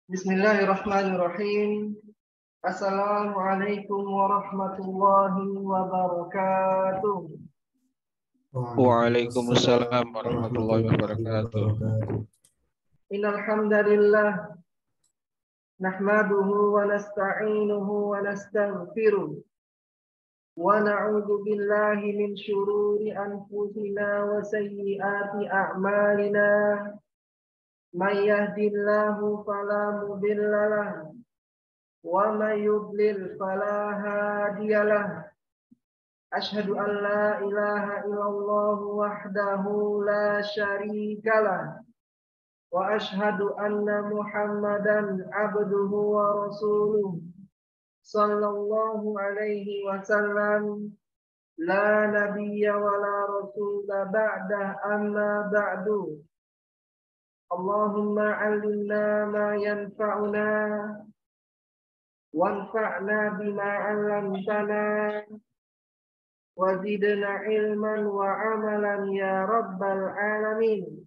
Bismillahirrahmanirrahim. Assalamualaikum warahmatullahi wabarakatuh. Waalaikumsalam Waalaikumsalam warahmatullahi warahmatullahi wabarakatuh. wabarakatuh. Innal hamdalillah nahmaduhu wa nasta'inuhu wa nastaghfiruh wa na'udzu billahi min syururi anfusina wa sayyiati a'malina. May yahdihillahu fala mudilla lahu wa may yudlil fala hadiyalah. Ashhadu an la ilaha illallah wahdahu la syarikalah wa ashhadu anna Muhammadan abduhu wa rasuluh sallallahu alaihi wasallam la nabiyya wa la rasula ba'dah amma ba'du. Allahumma 'allimna ma yanfa'una wanfa'na bima 'allamtana wazidna ilman wa amalan ya rabbal alamin.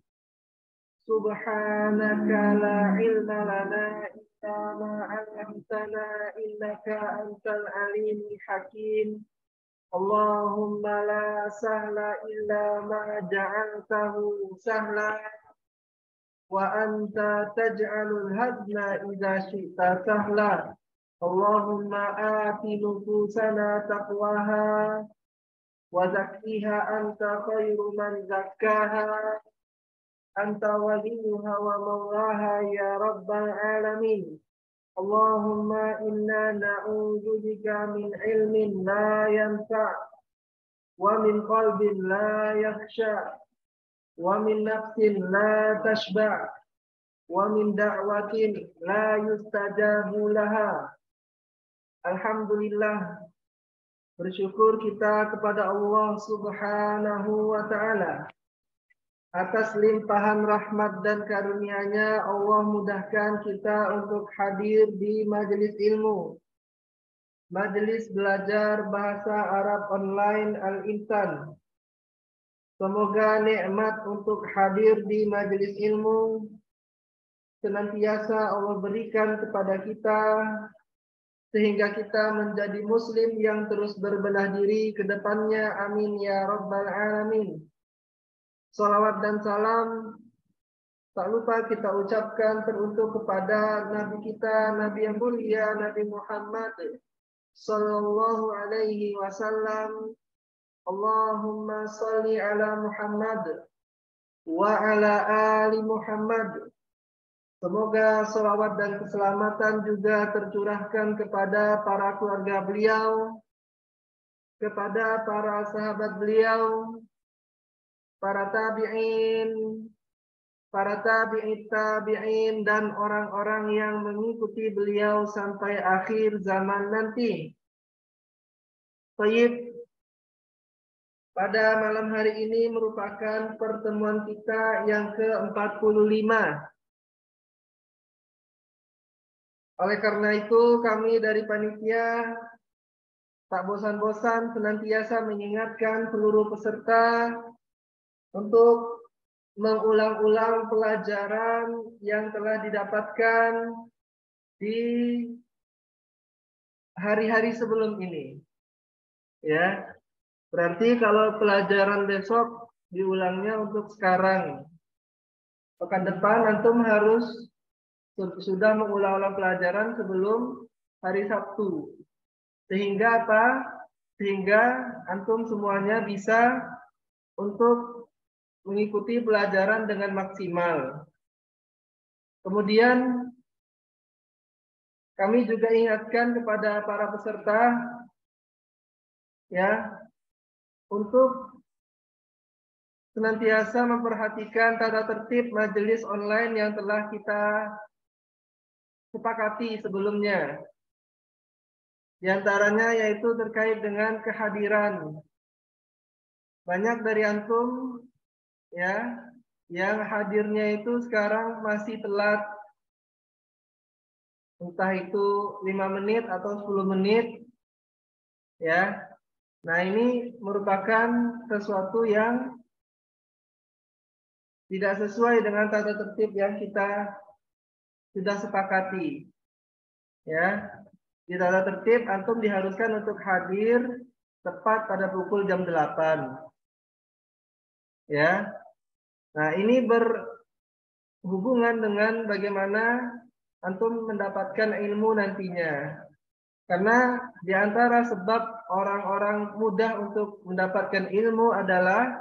Subhanaka la ilma lana illa ma 'allamtana innaka antal alimul hakim. Allahumma la sahla illa ma ja'altahu sahla wa anta taj'alul hazna idza syi'ta sahla. Allahumma ati nufusana taqwaha wa zakkiha anta khairu man zakkaha anta waliyuha wa mawlaha ya rabbal alamin. Allahumma inna na'udzu bika min ilmin la yanfa' wa min qalbin la yakhsha wa min nafsin la tashba' wa min da'watin la yustajabu laha. Alhamdulillah, bersyukur kita kepada Allah Subhanahu wa ta'ala atas limpahan rahmat dan karunia-Nya. Allah mudahkan kita untuk hadir di majelis ilmu, majelis belajar bahasa Arab online Al-Insan. Semoga nikmat untuk hadir di majelis ilmu senantiasa Allah berikan kepada kita, sehingga kita menjadi muslim yang terus berbenah diri ke depannya. Amin ya rabbal alamin. Salawat dan salam tak lupa kita ucapkan teruntuk kepada Nabi kita, Nabi yang mulia, Nabi Muhammad sallallahu alaihi wasallam. Allahumma salli ala Muhammad wa ala ali Muhammad. Semoga salawat dan keselamatan juga tercurahkan kepada para keluarga beliau, kepada para sahabat beliau, para tabi'in, para tabi'it tabi'in, dan orang-orang yang mengikuti beliau sampai akhir zaman nanti. Baik, pada malam hari ini merupakan pertemuan kita yang ke-45. Oleh karena itu, kami dari panitia tak bosan-bosan senantiasa mengingatkan seluruh peserta untuk mengulang-ulang pelajaran yang telah didapatkan di hari-hari sebelum ini. Ya, berarti kalau pelajaran besok diulangnya untuk sekarang. Pekan depan antum harus sudah mengulang-ulang pelajaran sebelum hari Sabtu. Sehingga apa? Sehingga antum semuanya bisa untuk mengikuti pelajaran dengan maksimal. Kemudian kami juga ingatkan kepada para peserta ya, untuk senantiasa memperhatikan tata tertib majelis online yang telah kita sepakati sebelumnya. Di antaranya yaitu terkait dengan kehadiran. Banyak dari antum ya yang hadirnya itu sekarang masih telat, entah itu 5 menit atau 10 menit ya. Nah, ini merupakan sesuatu yang tidak sesuai dengan tata tertib yang kita sudah sepakati. Ya, di tata tertib antum diharuskan untuk hadir tepat pada pukul jam 8. Ya. Nah, ini berhubungan dengan bagaimana antum mendapatkan ilmu nantinya. Karena di antara sebab orang-orang mudah untuk mendapatkan ilmu adalah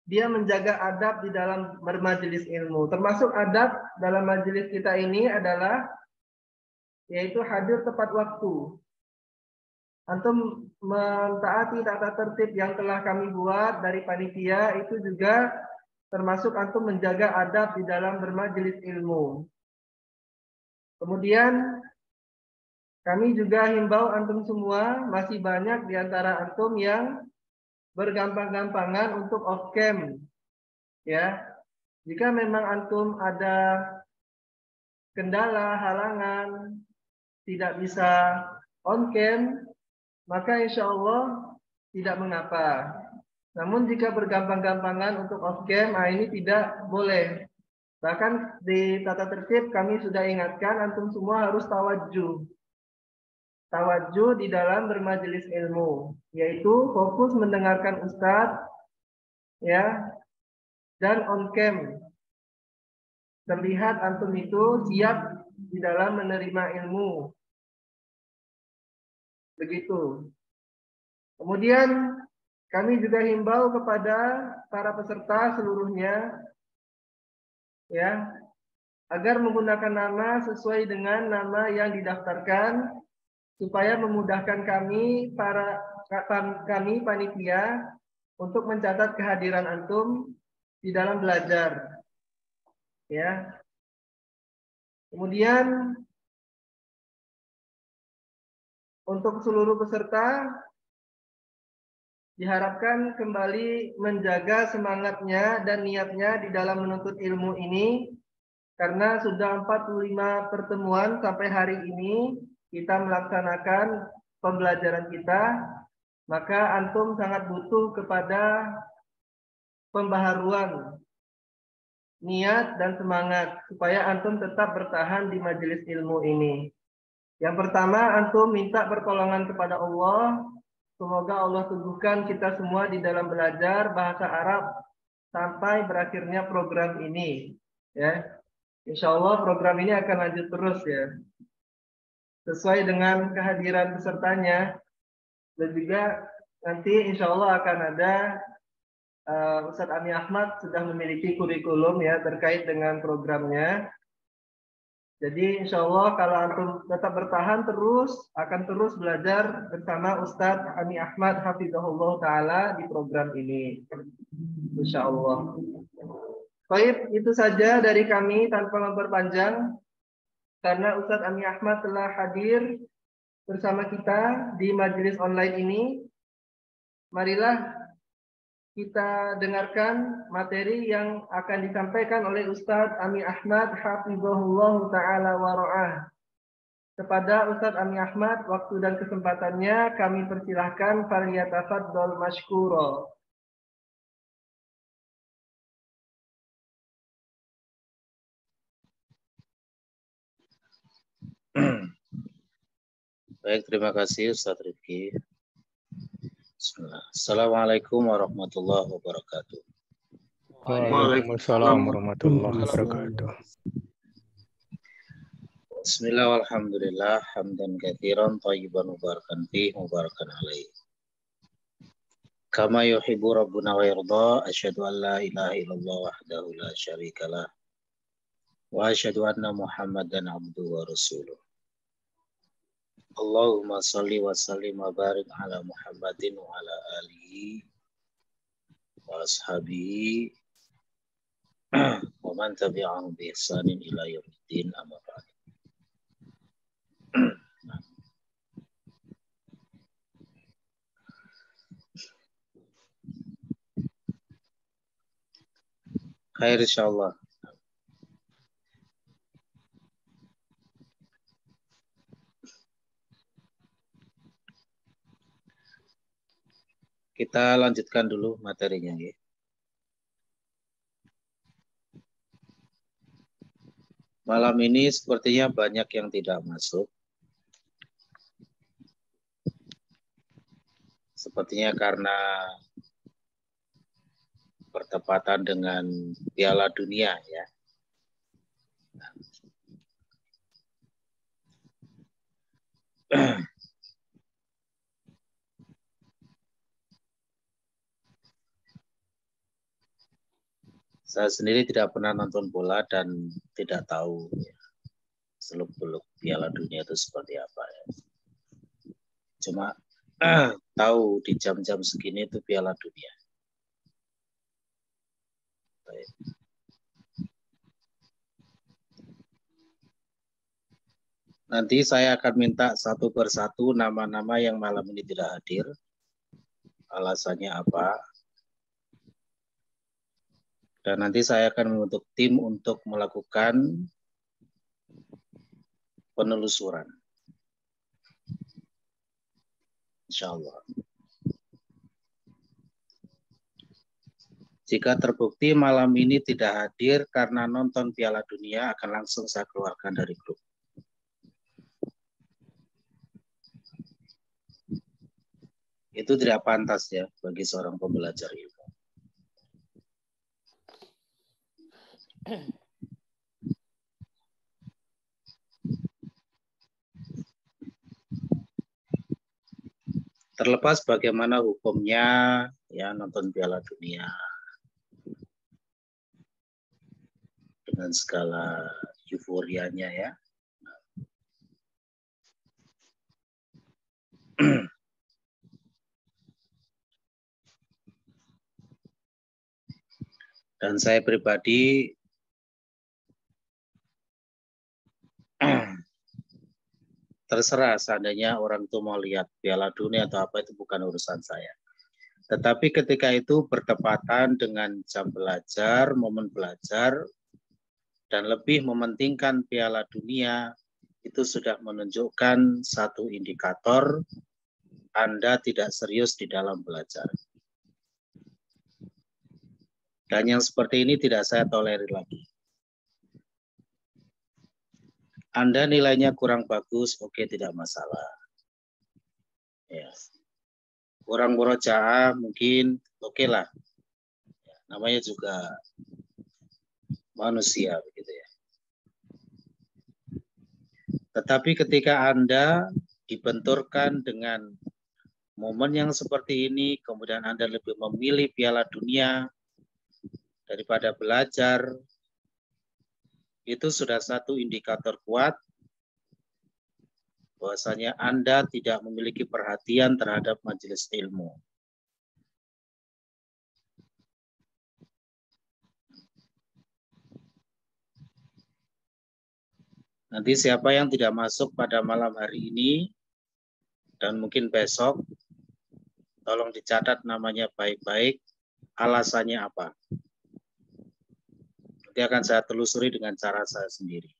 dia menjaga adab di dalam bermajelis ilmu. Termasuk adab dalam majelis kita ini adalah yaitu hadir tepat waktu. Antum mentaati tata tertib yang telah kami buat dari panitia itu juga termasuk antum menjaga adab di dalam bermajelis ilmu. Kemudian kami juga himbau antum semua, masih banyak di antara antum yang bergampang-gampangan untuk off cam. Ya. Jika memang antum ada kendala, halangan, tidak bisa on cam, maka insya Allah tidak mengapa. Namun jika bergampang-gampangan untuk off cam, ini tidak boleh. Bahkan di tata tertib kami sudah ingatkan antum semua harus tawadjuh. Tawadjuh di dalam bermajelis ilmu, yaitu fokus mendengarkan ustadz, ya, dan on cam. Terlihat antum itu siap di dalam menerima ilmu. Begitu. Kemudian kami juga himbau kepada para peserta seluruhnya, ya, agar menggunakan nama sesuai dengan nama yang didaftarkan supaya memudahkan kami panitia untuk mencatat kehadiran antum di dalam belajar. Ya. Kemudian untuk seluruh peserta diharapkan kembali menjaga semangatnya dan niatnya di dalam menuntut ilmu ini, karena sudah 45 pertemuan sampai hari ini kita melaksanakan pembelajaran kita, maka antum sangat butuh kepada pembaharuan niat dan semangat supaya antum tetap bertahan di majelis ilmu ini. Yang pertama, antum minta pertolongan kepada Allah. Semoga Allah teguhkan kita semua di dalam belajar bahasa Arab sampai berakhirnya program ini. Ya, insya Allah program ini akan lanjut terus ya, sesuai dengan kehadiran pesertanya. Dan juga nanti insya Allah akan ada Ustadz Ami Ahmad sudah memiliki kurikulum ya terkait dengan programnya. Jadi insya Allah kalau antum tetap bertahan terus, akan terus belajar bersama Ustadz Ami Ahmad Hafizahullah Ta'ala di program ini. Insya Allah. Baik, itu saja dari kami tanpa memperpanjang. Karena Ustadz Ami Ahmad telah hadir bersama kita di majelis online ini. Marilah kita dengarkan materi yang akan disampaikan oleh Ustadz Ami Ahmad Hafizahullah Ta'ala wa ra'ah. Kepada Ustadz Ami Ahmad, waktu dan kesempatannya kami persilahkan falyatafaddal mashkura. Baik, terima kasih Ustadz Rifki. Assalamualaikum warahmatullahi wabarakatuh. Waalaikumsalam warahmatullahi wabarakatuh. Bismillah walhamdulillah hamdan katsiran thayyiban mubarakan fi mubarakan alaih. Kama yuhibbu rabbuna wa yarda, asyhadu an la ilaha illallah wahdahu la syarikalah wa asyhadu anna Muhammadan abduhu wa rasuluh. Allahumma salli wa sallim wa barik ala Muhammadin wa ala alihi wa ashabihi wa man tabi'ahum bi ihsanin ila yaumiddin, amma ba'd. Khair insyaallah. Kita lanjutkan dulu materinya ya. Malam ini sepertinya banyak yang tidak masuk. Sepertinya karena bertepatan dengan Piala Dunia ya. Saya sendiri tidak pernah nonton bola dan tidak tahu ya, seluk-beluk Piala Dunia itu seperti apa ya. Cuma tahu di jam-jam segini itu Piala Dunia. Baik. Nanti saya akan minta satu persatu nama-nama yang malam ini tidak hadir. Alasannya apa? Dan nanti saya akan membentuk tim untuk melakukan penelusuran. Insya Allah. Jika terbukti malam ini tidak hadir karena nonton Piala Dunia, akan langsung saya keluarkan dari grup. Itu tidak pantas ya bagi seorang pembelajar ilmu. Terlepas bagaimana hukumnya ya nonton Piala Dunia dengan segala euforianya ya. Dan saya pribadi terserah seandainya orang itu mau lihat Piala Dunia atau apa, itu bukan urusan saya. Tetapi ketika itu bertepatan dengan jam belajar, momen belajar, dan lebih mementingkan Piala Dunia, itu sudah menunjukkan satu indikator Anda tidak serius di dalam belajar. Dan yang seperti ini tidak saya tolerir lagi. Anda nilainya kurang bagus, oke, tidak masalah. Ya. Kurang murojaah mungkin oke lah. Ya, namanya juga manusia begitu ya. Tetapi ketika Anda dibenturkan dengan momen yang seperti ini, kemudian Anda lebih memilih Piala Dunia daripada belajar, itu sudah satu indikator kuat bahwasanya Anda tidak memiliki perhatian terhadap majelis ilmu. Nanti siapa yang tidak masuk pada malam hari ini dan mungkin besok, tolong dicatat namanya baik-baik, alasannya apa. Nanti akan saya telusuri dengan cara saya sendiri.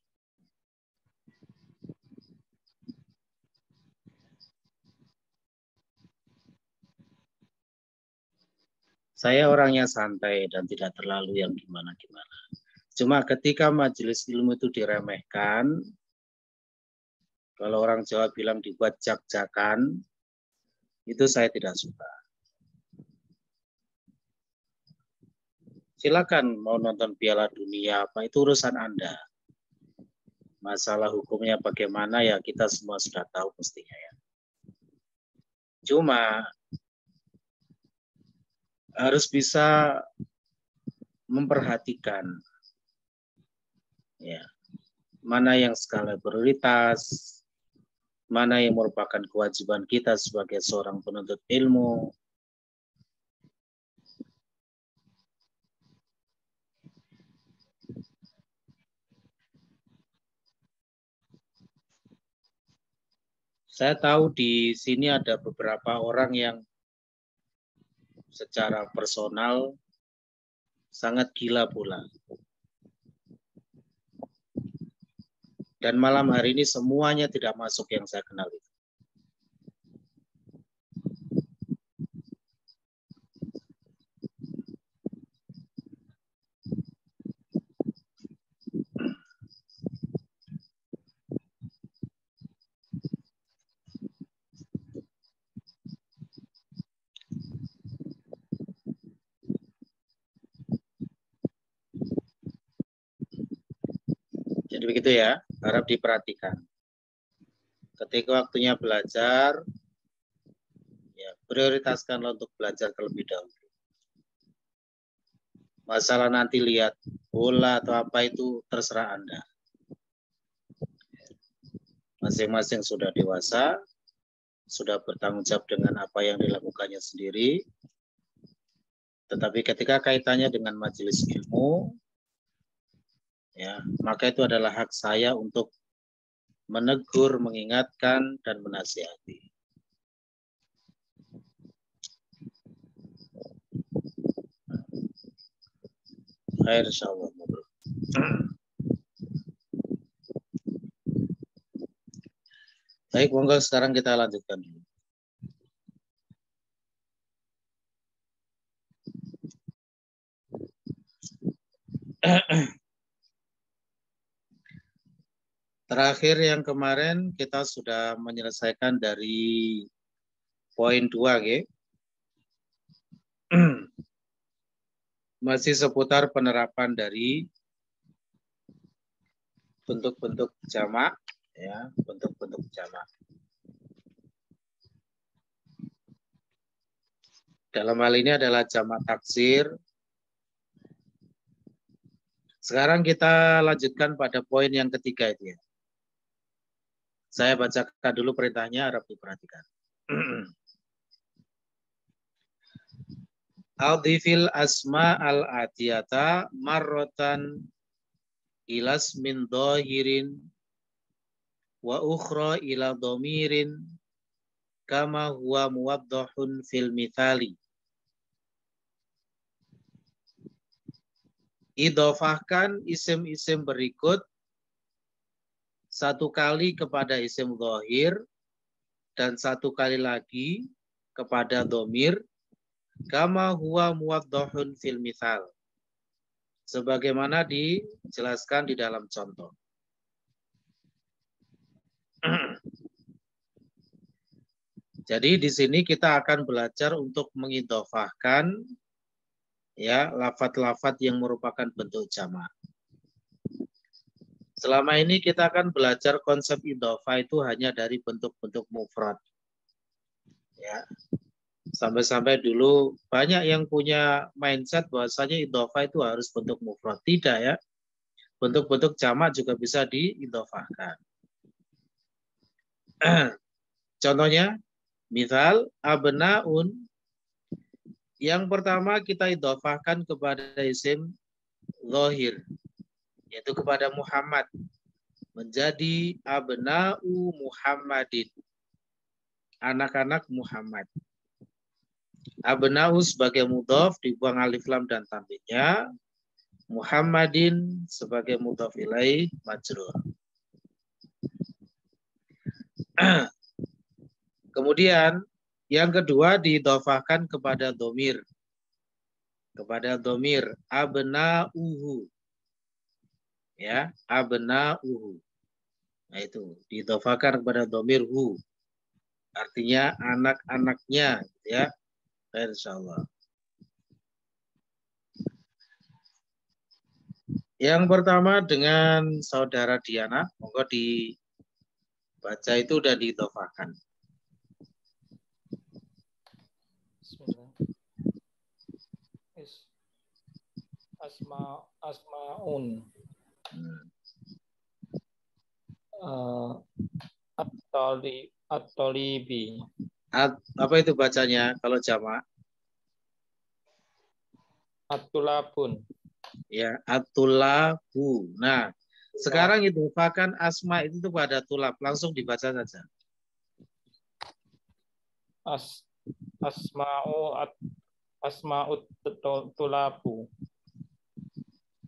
Saya orangnya santai dan tidak terlalu yang gimana-gimana. Cuma ketika majelis ilmu itu diremehkan, kalau orang Jawa bilang dibuat jak-jakan, itu saya tidak suka. Silakan mau nonton Piala Dunia apa, itu urusan Anda. Masalah hukumnya bagaimana ya kita semua sudah tahu mestinya ya. Cuma harus bisa memperhatikan ya, mana yang skala prioritas, mana yang merupakan kewajiban kita sebagai seorang penuntut ilmu. Saya tahu di sini ada beberapa orang yang secara personal sangat gila pula. Dan malam hari ini semuanya tidak masuk yang saya kenal itu. Jadi begitu ya, harap diperhatikan. Ketika waktunya belajar, ya prioritaskanlah untuk belajar terlebih dahulu. Masalah nanti lihat bola atau apa itu terserah Anda. Masing-masing sudah dewasa, sudah bertanggung jawab dengan apa yang dilakukannya sendiri. Tetapi ketika kaitannya dengan majelis ilmu, ya, maka itu adalah hak saya untuk menegur, mengingatkan, dan menasihati. Khair insyaallah. Baik, monggo sekarang kita lanjutkan dulu. Terakhir yang kemarin kita sudah menyelesaikan dari poin 2, okay? Masih seputar penerapan dari bentuk-bentuk jamak, ya, bentuk-bentuk jamak. Dalam hal ini adalah jamak taksir. Sekarang kita lanjutkan pada poin yang ketiga itu ya. Saya bacakan dulu perintahnya, harap diperhatikan. Aldifil asma al-atiyata marrotan ilas min dohirin wa ukhra ila domirin kama huwa muwaddahun fil mithali. Idofahkan isim-isim berikut satu kali kepada isim dhahir dan satu kali lagi kepada domir kama huwa muwaddahun fil mithal, sebagaimana dijelaskan di dalam contoh. Jadi di sini kita akan belajar untuk mengidofahkan ya lafadz-lafadz yang merupakan bentuk jamak. Selama ini kita akan belajar konsep idofah itu hanya dari bentuk-bentuk mufrad. Ya. Sampai-sampai dulu banyak yang punya mindset bahwasanya idofah itu harus bentuk mufrad. Tidak ya. Bentuk-bentuk jamak juga bisa diidofahkan. Contohnya, misal abnaun. Yang pertama kita idofahkan kepada isim zahir, yaitu kepada Muhammad, menjadi abna'u Muhammadin, anak-anak Muhammad. Abna'u sebagai mudhaf dibuang alif lam dan tanwinnya, Muhammadin sebagai mudhaf ilaih majrur. Kemudian yang kedua diidofahkan kepada domir, abna'uhu. Ya, abna'uhu. Nah itu diidofahkan kepada domir hu, artinya anak-anaknya, ya. Insyaallah. Yang pertama dengan saudara Diana, monggo dibaca itu dan diidofahkan. Asmaun. At-talibi. Apa itu bacanya kalau jamak? At-tulabun. Ya, at-tulabu. Nah, sekarang idofahkan asma itu pada tulab, langsung dibaca saja. Asma'ut tulabu.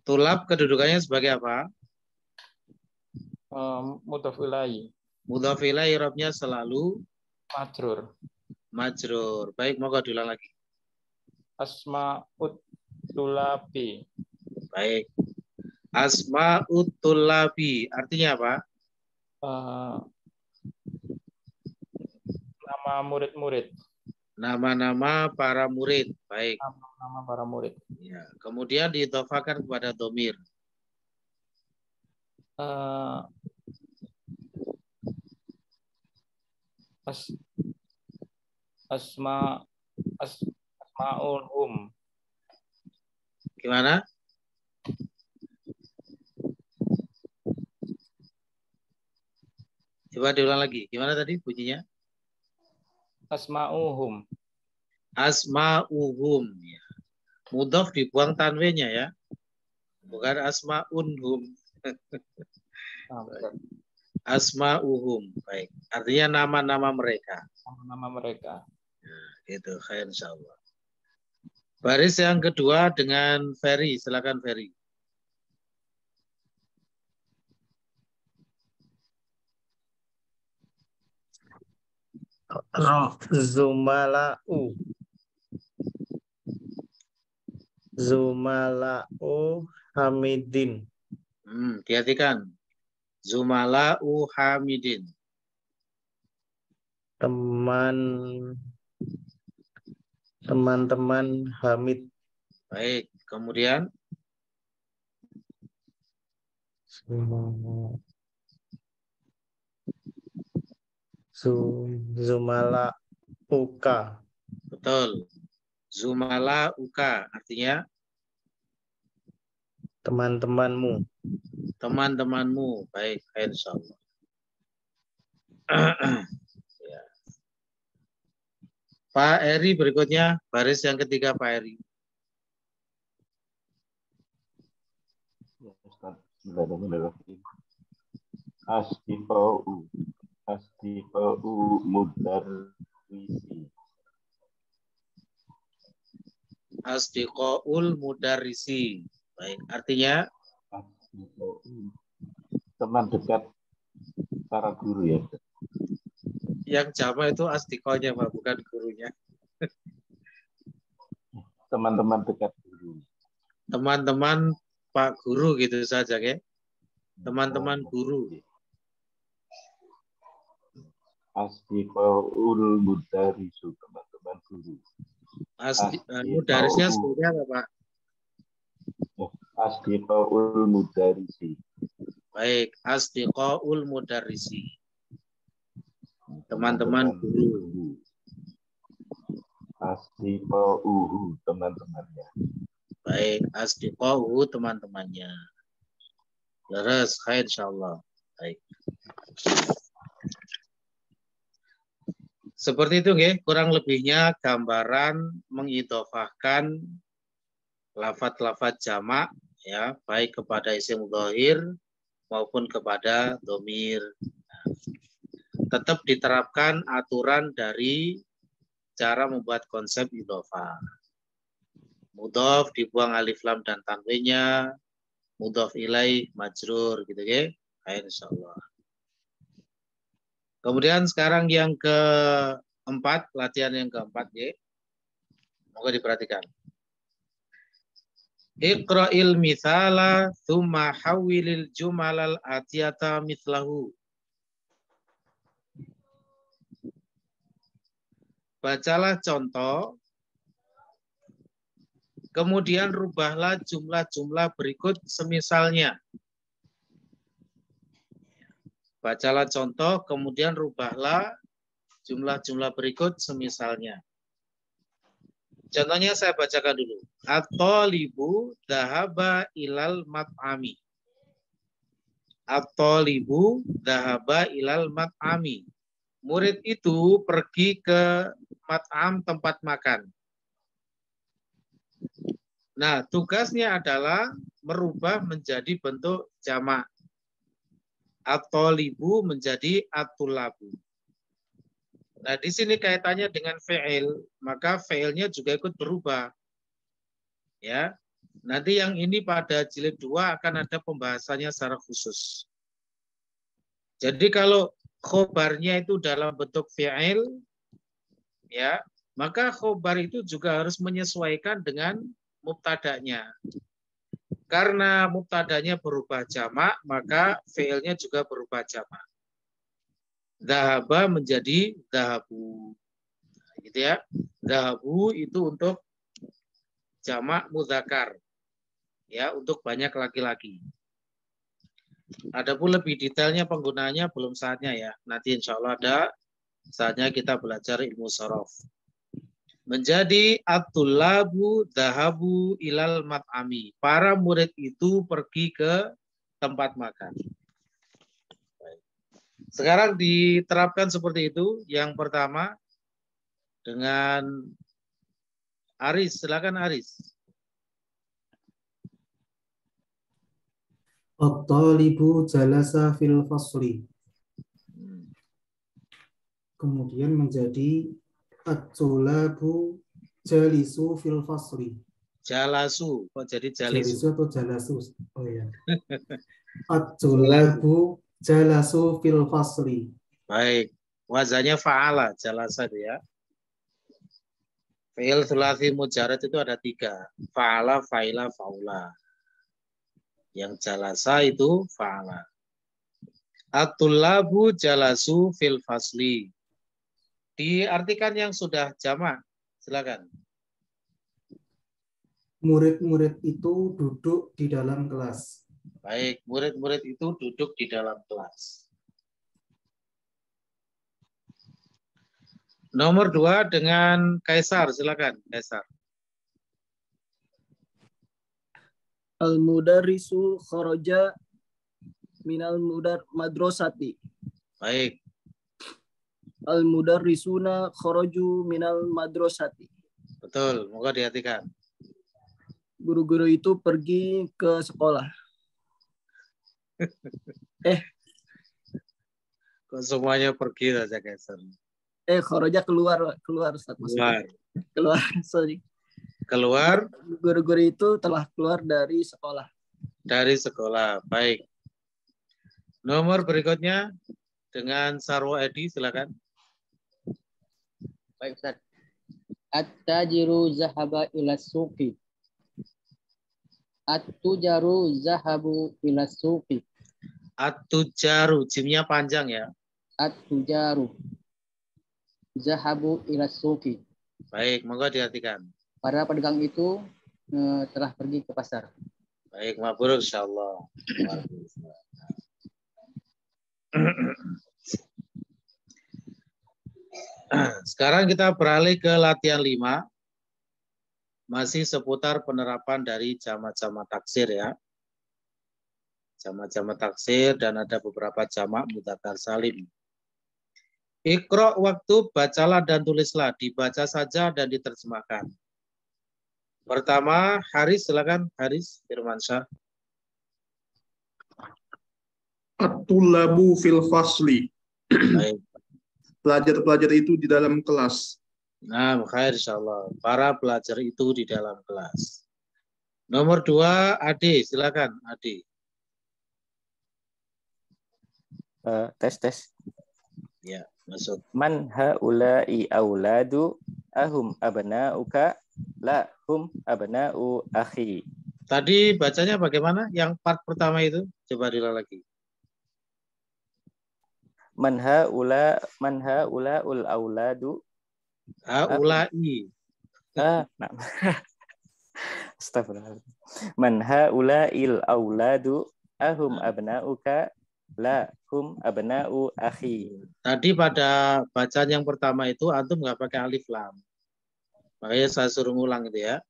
Tulab kedudukannya sebagai apa? Mudhaf ilaih. Mudhaf ilaih i'rabnya selalu majrur. Majrur. Baik, monggo diulang lagi. Asma'ut tulabi. Baik. Asma'ut tulabi artinya apa? Nama murid-murid. Nama-nama para murid. Baik. Nama para murid. Ya. Kemudian diidofahkan kepada domir. eh, as, asma asmaul hum. Gimana? Coba diulang lagi. Gimana tadi bunyinya? Asma'uhum. Asma'uhum. Ya. Mudhof dibuang tanwinnya ya. Bukan asma'unhum. Betul. Asma'uhum. Baik. Artinya nama-nama mereka. Nama mereka. Nah, gitu. Khair insyaallah. Baris yang kedua dengan Ferry. Silakan Ferry. Zumala'u. Zumala'u Hamidin. Perhatikan. Zumala'u Hamidin. Teman-teman Hamid. Baik. Kemudian Zumala'uka. betul. Zumala'uka artinya Teman-temanmu. teman-temanmu. Baik, insyaallah. Ya. Pak Eri berikutnya, baris yang ketiga Pak Eri. Ya, Ustaz. Bismillahirrahmanirrahim. Astifa'u mudarrisi. Asdiqaul mudarrisi. Baik, artinya Teman dekat para guru ya. yang jama itu asdiqonya Pak, bukan gurunya. Teman-teman dekat guru. Teman-teman Pak Guru gitu saja, ya. Teman-teman guru. Asdiqaul mudarrisu, teman-teman guru. Mudarrisnya sebutnya apa, Pak? Asdiqaul mudarrisi. Baik, asdiqaul mudarrisi. Teman-teman guru. Asdiqauhu, teman-temannya. Baik, asdiqauhu, teman-temannya. Leres, khair insyaallah. Baik. Seperti itu, nggih, kurang lebihnya gambaran mengidhofahkan lafadz-lafadz jamak, ya, baik kepada isim dhahir maupun kepada dhamir. Tetap diterapkan aturan dari cara membuat konsep idhofah. Mudhof dibuang alif lam dan tanwinnya, mudhof ilaih majrur gitu, ya. Insyaallah. Kemudian sekarang yang keempat, latihan yang keempat, ya. Moga diperhatikan. Iqra'il mithala thumma hawwilil jumalal atiyata mithlahu. Bacalah contoh, kemudian rubahlah jumlah-jumlah berikut semisalnya. Bacalah contoh, kemudian rubahlah jumlah-jumlah berikut semisalnya. Contohnya saya bacakan dulu. At-talibu dhahaba ilal mat'ami. At-talibu dhahaba ilal mat'ami. Murid itu pergi ke mat'am, tempat makan. Nah, tugasnya adalah merubah menjadi bentuk jamak. At-talibu menjadi at-tulabu. Nah, di sini kaitannya dengan fi'il, maka fi'ilnya juga ikut berubah. Ya. Nanti yang ini pada jilid 2 akan ada pembahasannya secara khusus. Jadi kalau khobarnya itu dalam bentuk fi'il, ya, maka khobar itu juga harus menyesuaikan dengan mubtada'nya. Karena mubtada'nya berubah jamak, maka fi'ilnya juga berubah jamak. Dhahaba menjadi dhahabu. Gitu ya. Dhahabu itu untuk jamak mudzakkar. Ya, untuk banyak laki-laki. Adapun lebih detailnya penggunaannya belum saatnya ya. Nanti insya Allah ada saatnya kita belajar ilmu sorof. Menjadi at-tullabu dhahabu ilal mat'ami. Para murid itu pergi ke tempat makan. Sekarang diterapkan seperti itu. Yang pertama dengan Aris. Silakan Aris. At-talibu jalasa fil fasli. Kemudian menjadi at-tulabu jalisu fil fasli. Jalasu. Kok jadi jalisu? Jalisu atau jalasu? Oh ya. At-tulabu jalasu fil fasli. Baik. Wazannya fa'ala. Jalasa itu ya. Fi'il thulathi mujarad itu ada 3. Fa'ala, fa'ila, fa'ula. Yang jalasa itu fa'ala. At-tullabu jalasu fil fasli. Diartikan yang sudah jamak. Silakan. Murid-murid itu duduk di dalam kelas. Baik, murid-murid itu duduk di dalam kelas. Nomor 2 dengan Kaisar. Silakan, Kaisar. Al-mudarrisu kharaja minal madrasati. Baik. Al-mudarrisuna kharaju minal madrasati. Betul, moga diartikan. Guru-guru itu pergi ke sekolah. Kok semuanya pergi saja, Kaisar? Kharaja keluar Ustaz. Keluar, sorry. Keluar. Guru-guru itu telah keluar dari sekolah. Dari sekolah, baik. Nomor berikutnya dengan Sarwo Edi, silakan. Baik, Ustaz. At-tajiru zahaba ila suqi. At-tujaru zahabu ila suqi. At-tujaru, jimnya panjang ya. At-tujaru zahabu ila suqi. Baik, monggo diartikan. Para pedagang itu telah pergi ke pasar. Baik, mabrur insyaallah. Sekarang kita beralih ke latihan 5. Masih seputar penerapan dari jamak-jamak taksir ya. Jamak-jamak taksir dan ada beberapa jamak mudzakkar salim. Iqra waktu bacalah dan tulislah, dibaca saja dan diterjemahkan. Pertama, Haris, silakan Haris Firmansyah. At-tullabu fil fasli. Baik. Pelajar-pelajar itu di dalam kelas. Nah, khair insyaallah. Para pelajar itu di dalam kelas. Nomor 2, Ade, silakan Ade. Tes. Ya, masuk. Man haula'i auladu ahum abna'uka la hum abna'u akhi. Tadi bacanya bagaimana? Yang part pertama itu coba diulang lagi. Man haula ul auladu. Haula'i. Nah. Astagfirullah. Man haula'il auladu ahum abna'uka la hum abna'u akhi. Tadi pada bacaan yang pertama itu antum nggak pakai alif lam. Makanya saya suruh ngulang itu ya.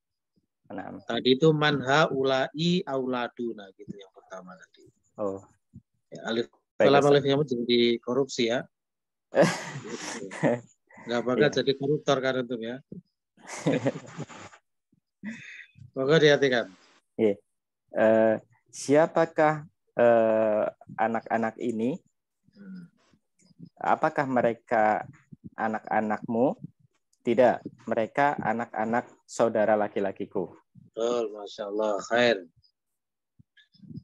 Nah. Tadi itu man haula'i auladuna gitu yang pertama tadi. Oh. Ya, alif lam alifnya jadi korupsi ya. Nggak bakal jadi koruptor kan antum ya. Moga diartikan. Yeah. Siapakah anak-anak ini? Apakah mereka anak-anakmu? Tidak, mereka anak-anak saudara laki-lakiku. Betul, Masya Allah, khair.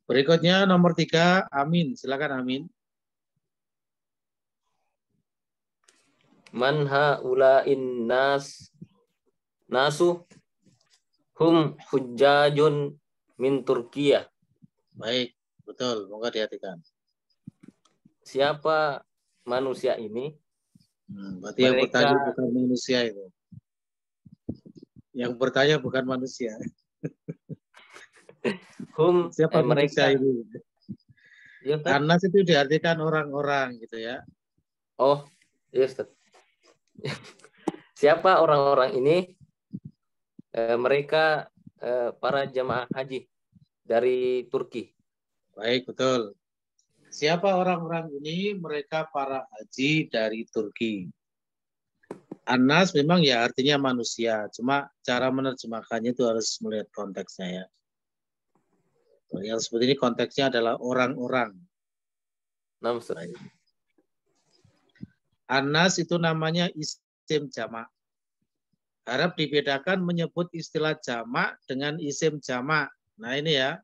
Berikutnya nomor 3, Amin. Silakan Amin. Man haula'in nasu hum hujjajun min Turkiyah. Baik, betul. Moga diartikan. Siapa manusia ini? Berarti yang bertanya bukan manusia itu. Yang bertanya bukan manusia. Hum siapa mereka manusia ini? Ya, Ustaz. Anas itu diartikan orang-orang gitu ya. Oh, iya Ustaz. Siapa orang-orang ini? Mereka para jamaah haji dari Turki. Baik, betul. Siapa orang-orang ini? Mereka para haji dari Turki. Anas memang ya artinya manusia. Cuma cara menerjemahkannya itu harus melihat konteksnya ya. Yang seperti ini konteksnya adalah orang-orang. Nah, Ustaz. Anas itu namanya isim jamak. Harap dibedakan menyebut istilah jamak dengan isim jamak. Nah ini ya.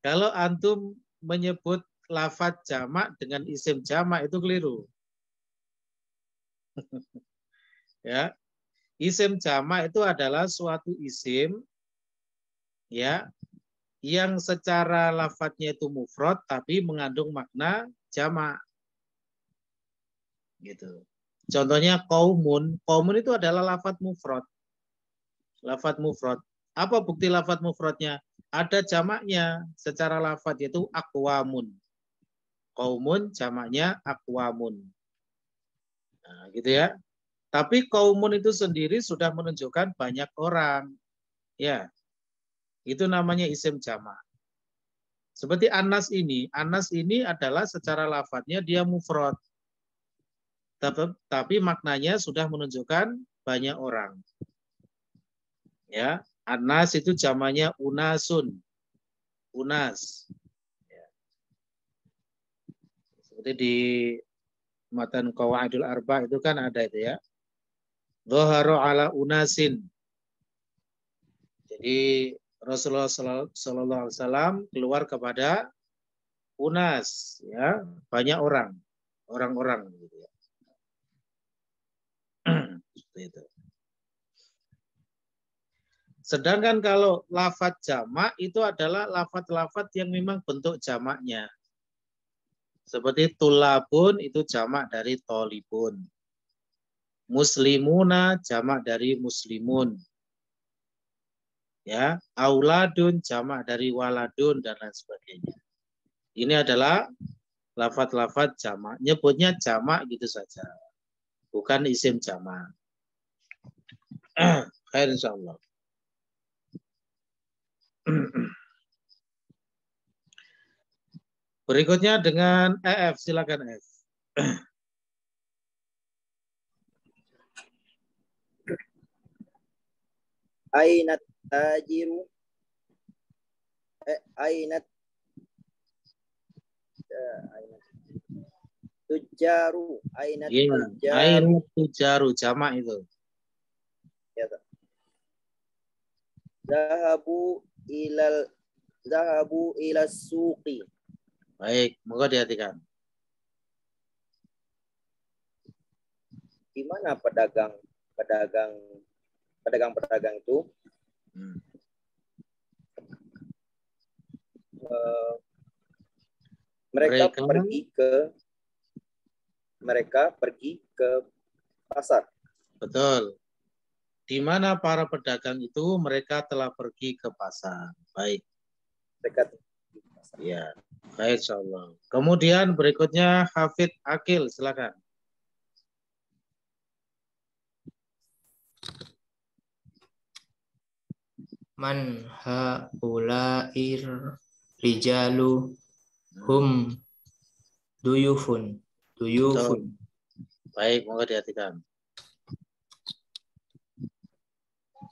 Kalau antum menyebut lafadz jamak dengan isim jamak itu keliru. Ya. Isim jamak itu adalah suatu isim ya yang secara lafadznya itu mufrad tapi mengandung makna jamak. Gitu. Contohnya qaumun. Qaumun itu adalah lafadz mufrad. Lafadz mufrad. Apa bukti lafadz mufradnya? Ada jamaknya secara lafadz yaitu aqwamun. Qaumun jamaknya aqwamun. Nah, gitu ya. Tapi qaumun itu sendiri sudah menunjukkan banyak orang. Ya. Itu namanya isim jamak. Seperti Anas ini adalah secara lafadznya dia mufrad. Tapi maknanya sudah menunjukkan banyak orang. Ya, Anas itu jamaknya unasun. Unas. Ya. Seperti di matan Qawaidul Arba itu kan ada itu ya. Dhaharu ala unasin. Jadi Rasulullah Sallallahu Alaihi Wasallam keluar kepada unas, ya banyak orang, orang-orang. Gitu ya. Seperti itu. Sedangkan kalau lafadz jamak itu adalah lafadz-lafadz yang memang bentuk jamaknya. Seperti tulabun itu jamak dari tolibun. Muslimuna jamak dari muslimun. Ya, auladun jamak dari waladun dan lain sebagainya. Ini adalah lafadz-lafadz jamak. Nyebutnya jamak gitu saja. Bukan isim jamak. Khair insyaallah. Berikutnya dengan EF, silakan F. Ainat tajiru ainat tujaru ainat tujaru. Ainat tujaru jamak itu. Ya, Zahabu ilal suqi. Baik, moga diartikan. Di mana pedagang itu mereka pergi ke pasar. Betul. Di mana para pedagang itu mereka telah pergi ke pasar. Baik. Mereka ya, baik insyaallah. Kemudian berikutnya Hafid Akil, silakan. Man haula'ir rijalu hum duyufun. Baik, moga diartikan.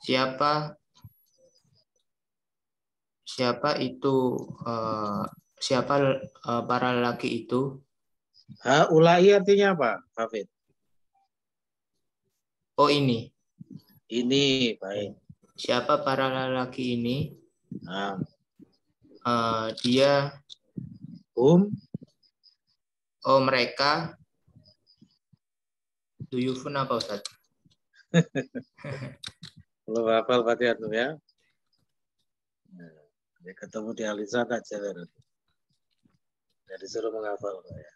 Siapa para lelaki itu? Haulai artinya apa, Hafid? Oh, ini. Ini, baik. Siapa para lelaki ini? Nah. Dia Oh, mereka duyufun apa, Ustaz? Belum hafal berarti antum ya. Ya ketemu di Alisa tak cewek. Jadi suruh menghafal ya.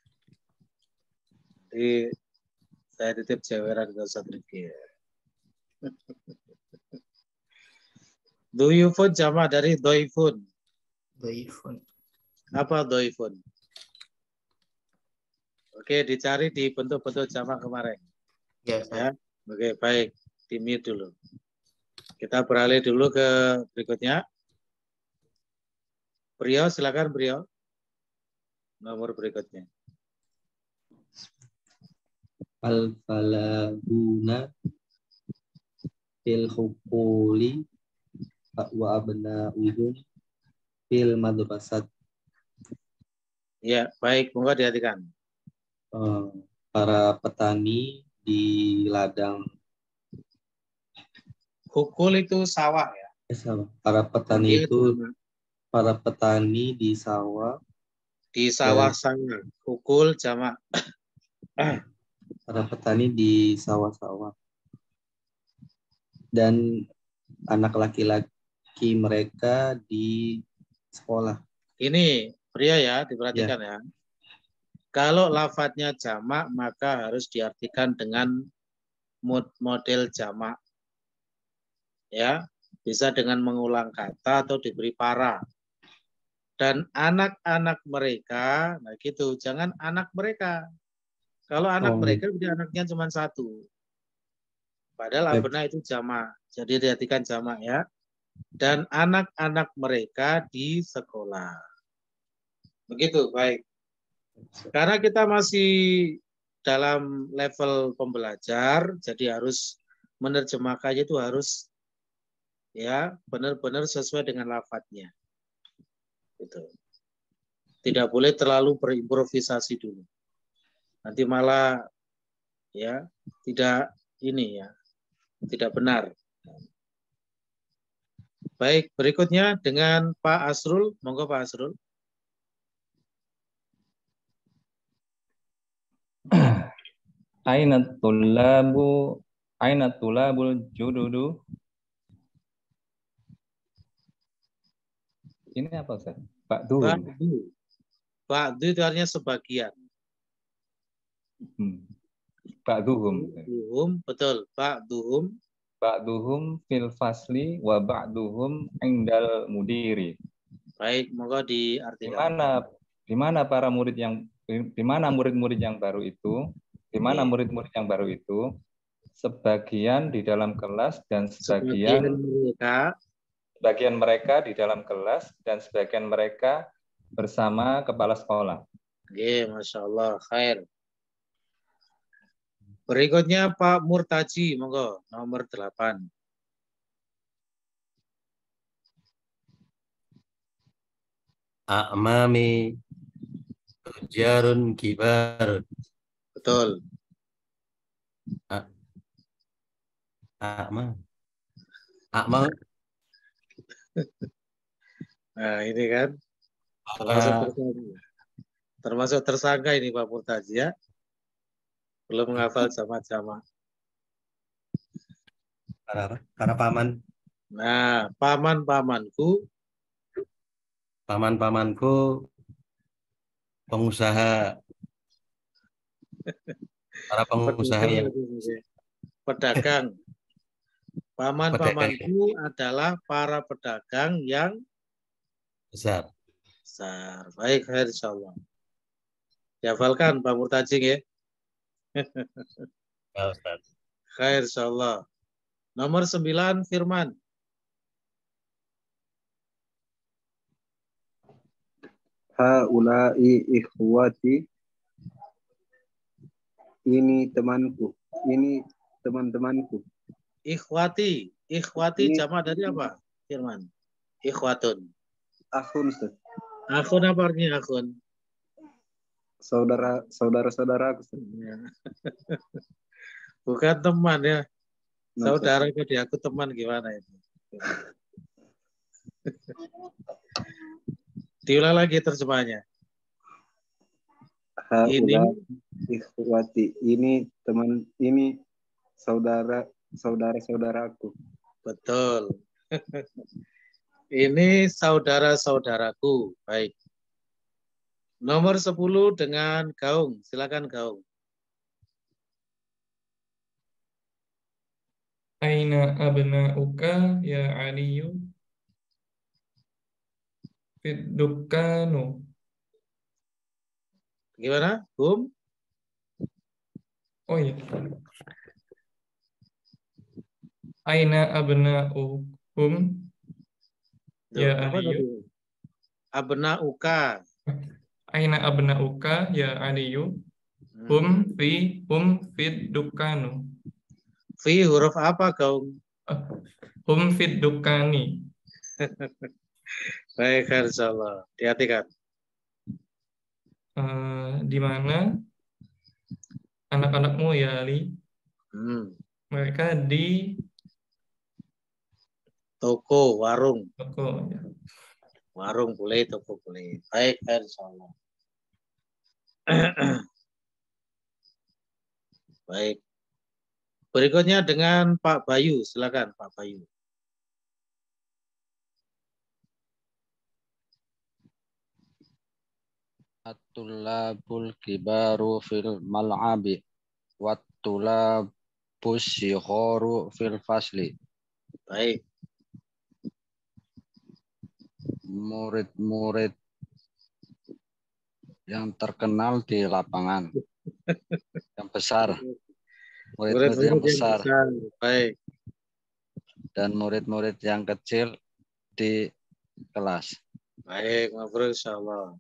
Jadi saya titip ceweran ke Ustaz Rifki ya. Duyufun jama dari doifun. Doifun. Apa doifun? Oke, dicari di bentuk-bentuk jamak kemarin. Ya, Ya, oke, baik. Di-mute dulu. Kita beralih dulu ke berikutnya. Beliau, silakan beliau. Nomor berikutnya. Al-falahuna fil hukuli wa abna'uhum fil madrasat. Ya, baik. Monggo dihatikan. Para petani di ladang. Hukul itu sawah ya. Sawah. Para petani para petani di sawah. Di sawah-sawah. Hukul jamak. Para petani di sawah-sawah. Dan anak laki-laki mereka di sekolah. Ini pria ya, diperhatikan ya. Kalau lafadznya jamak, maka harus diartikan dengan model jamak. Ya, bisa dengan mengulang kata atau diberi para. Dan anak-anak mereka, nah gitu, jangan anak mereka. Kalau anak mereka, jadi anaknya cuma satu. Padahal abna itu jamak. Jadi diartikan jamak ya. Dan anak-anak mereka di sekolah. Begitu, baik. Karena kita masih dalam level pembelajar, jadi harus menerjemahkannya itu harus ya benar-benar sesuai dengan lafadznya. Gitu. Tidak boleh terlalu berimprovisasi dulu. Nanti malah ya tidak ini ya, tidak benar. Baik, berikutnya dengan Pak Asrul, monggo Pak Asrul. Aina tulabul jududu. Ini apa Ustaz? Ba'duhum. Ba'du itu artinya sebagian. Ba'duhum. Betul, ba'duhum. Ba'duhum fil fasli wa ba'duhum indal mudiri. Baik, monggo diartikan. Di mana para murid yang di mana murid-murid yang baru itu? Di mana murid-murid yang baru itu? Sebagian di dalam kelas dan sebagian mereka di dalam kelas dan sebagian mereka bersama kepala sekolah. Oke, Masya Allah, khair. Berikutnya Pak Murtaji, monggo, nomor 8. A'mami jarun kibar. Betul. A'ma. Nah, ini kan termasuk tersangka ini Pak Murtaji ya. Belum menghafal jamak-jamak. Para paman. Nah, paman-pamanku. Paman-pamanku pengusaha. Para pengusaha yang pedagang. Paman-pamanku adalah para pedagang yang besar. Baik, insyaallah. Dihafalkan Pak Murtaji ya. Khair insyaallah. Nomor 9 Firman. Haula'i ikhwati. Ini temanku. Ini teman-temanku. Ikhwati jamak dari apa? Firman. Ikhwatun. Akhun, Ustaz. Akhun apa artinya akhun? Saudara-saudara. Bukan teman ya. Saudara jadi aku teman gimana itu? Diulang lagi terjemahnya. Ini ikhwati. Ini teman, ini saudara-saudaraku. Betul. Ini saudara-saudaraku. Baik. Nomor 10 dengan Gaung. Silakan Gaung. Aina abna'uka ya Aliyu? Fid dukkanu. Gimana? Hum? Oh iya. Aina abna'ukum ya Apa tadi? Aliyu. Abna'uka. Aina abna'uka ya Aliyu. Hum fid dukanu. Fi huruf apa kau? Hum fid dukani. Baik, insyaallah. Hati-hati kan. Di mana anak-anakmu ya Ali? Mereka di toko, warung. Toko. Ya. Warung boleh, toko boleh. Baik, insyaallah. Baik. Berikutnya dengan Pak Bayu, silakan Pak Bayu. At-tullabul kibaru fil mal'abi wat-tullabus sigharu fil fasli. Baik. Murid-murid yang terkenal di lapangan. Yang besar. Murid-murid yang besar. Baik. Dan murid-murid yang kecil di kelas. Baik, mabrur insyaallah.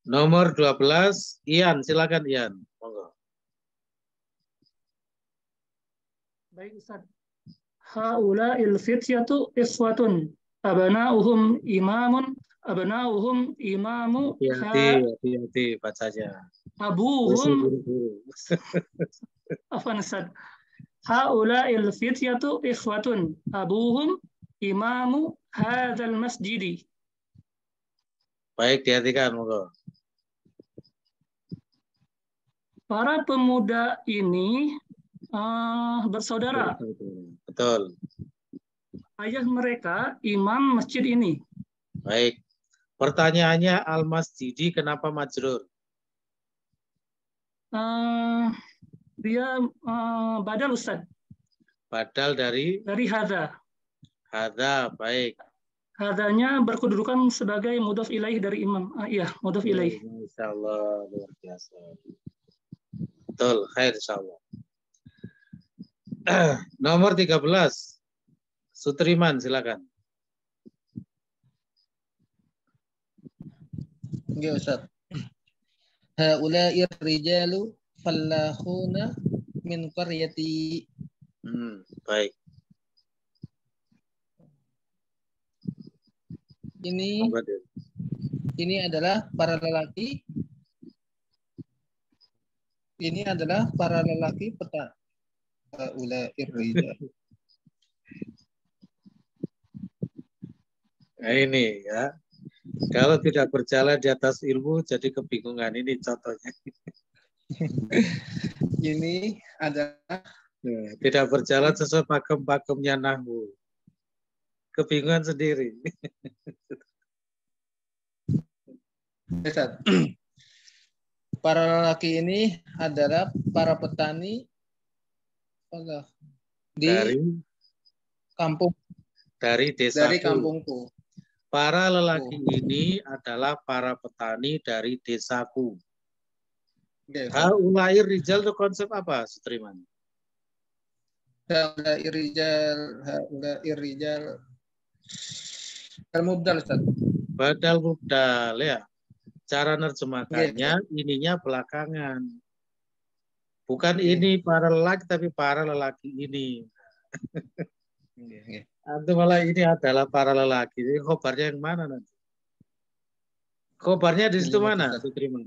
Nomor 12, Ian, silakan Ian. Monggo. Baik Ustaz. Haula'il fityatu ikhwatun abna'uhum imamu Hati-hati bacanya. Abuhum Afwan Ustaz. Haula'il fityatu ikhwatun abuhum imamu hadzal masjidi. Baik, dihatikan monggo. Para pemuda ini bersaudara. Betul. Ayah mereka imam masjid ini. Baik. Pertanyaannya al-masjidi kenapa majrur? Dia badal Ustaz. Badal dari hadza. Hadza, baik. Hadzanya berkedudukan sebagai mudhaf ilaih dari imam. Iya, mudhaf ilaih. Insyaallah luar biasa. Betul, khair insyaallah. Nomor 13. Sutriman, silakan. Oke, Ustaz. Haula'ir rijalu fallahuna min qaryati. Baik. Ini adalah para lelaki. Ini adalah para lelaki petani. Haula'ir rijal. Nah ini ya. Kalau tidak berjalan di atas ilmu jadi kebingungan. Ini contohnya. Ini adalah tidak berjalan sesuai pakem-pakemnya nahwu. Kebingungan sendiri. Para lelaki ini adalah para petani di kampung. Dari desaku. Dari kampungku. Para lelaki ini adalah para petani dari desaku. Haula'ir rijal itu konsep apa, Sutriman? Haula'ir rijal. Al-mubdal, Ustaz. Badal mubdal ya. Cara nerjemahkannya ininya belakangan. Bukan ini para lelaki tapi para lelaki ini. Antum malah ini adalah para lelaki. Jadi khobarnya yang mana nanti? Khobarnya di situ mana, Sutriman?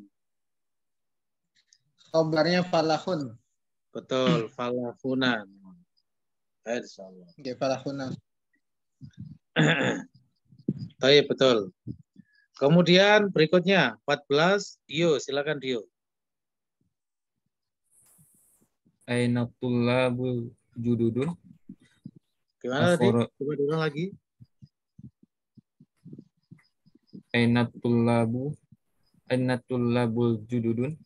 Khobarnya falahun. Betul, falahunan. Insyaallah. Oke, falahunan. Baik, betul. Kemudian berikutnya 14, Dio, silakan Dio. Aina tullabul jududun. Gimana tadi? Coba diulang lagi. Aina tullabul jududun.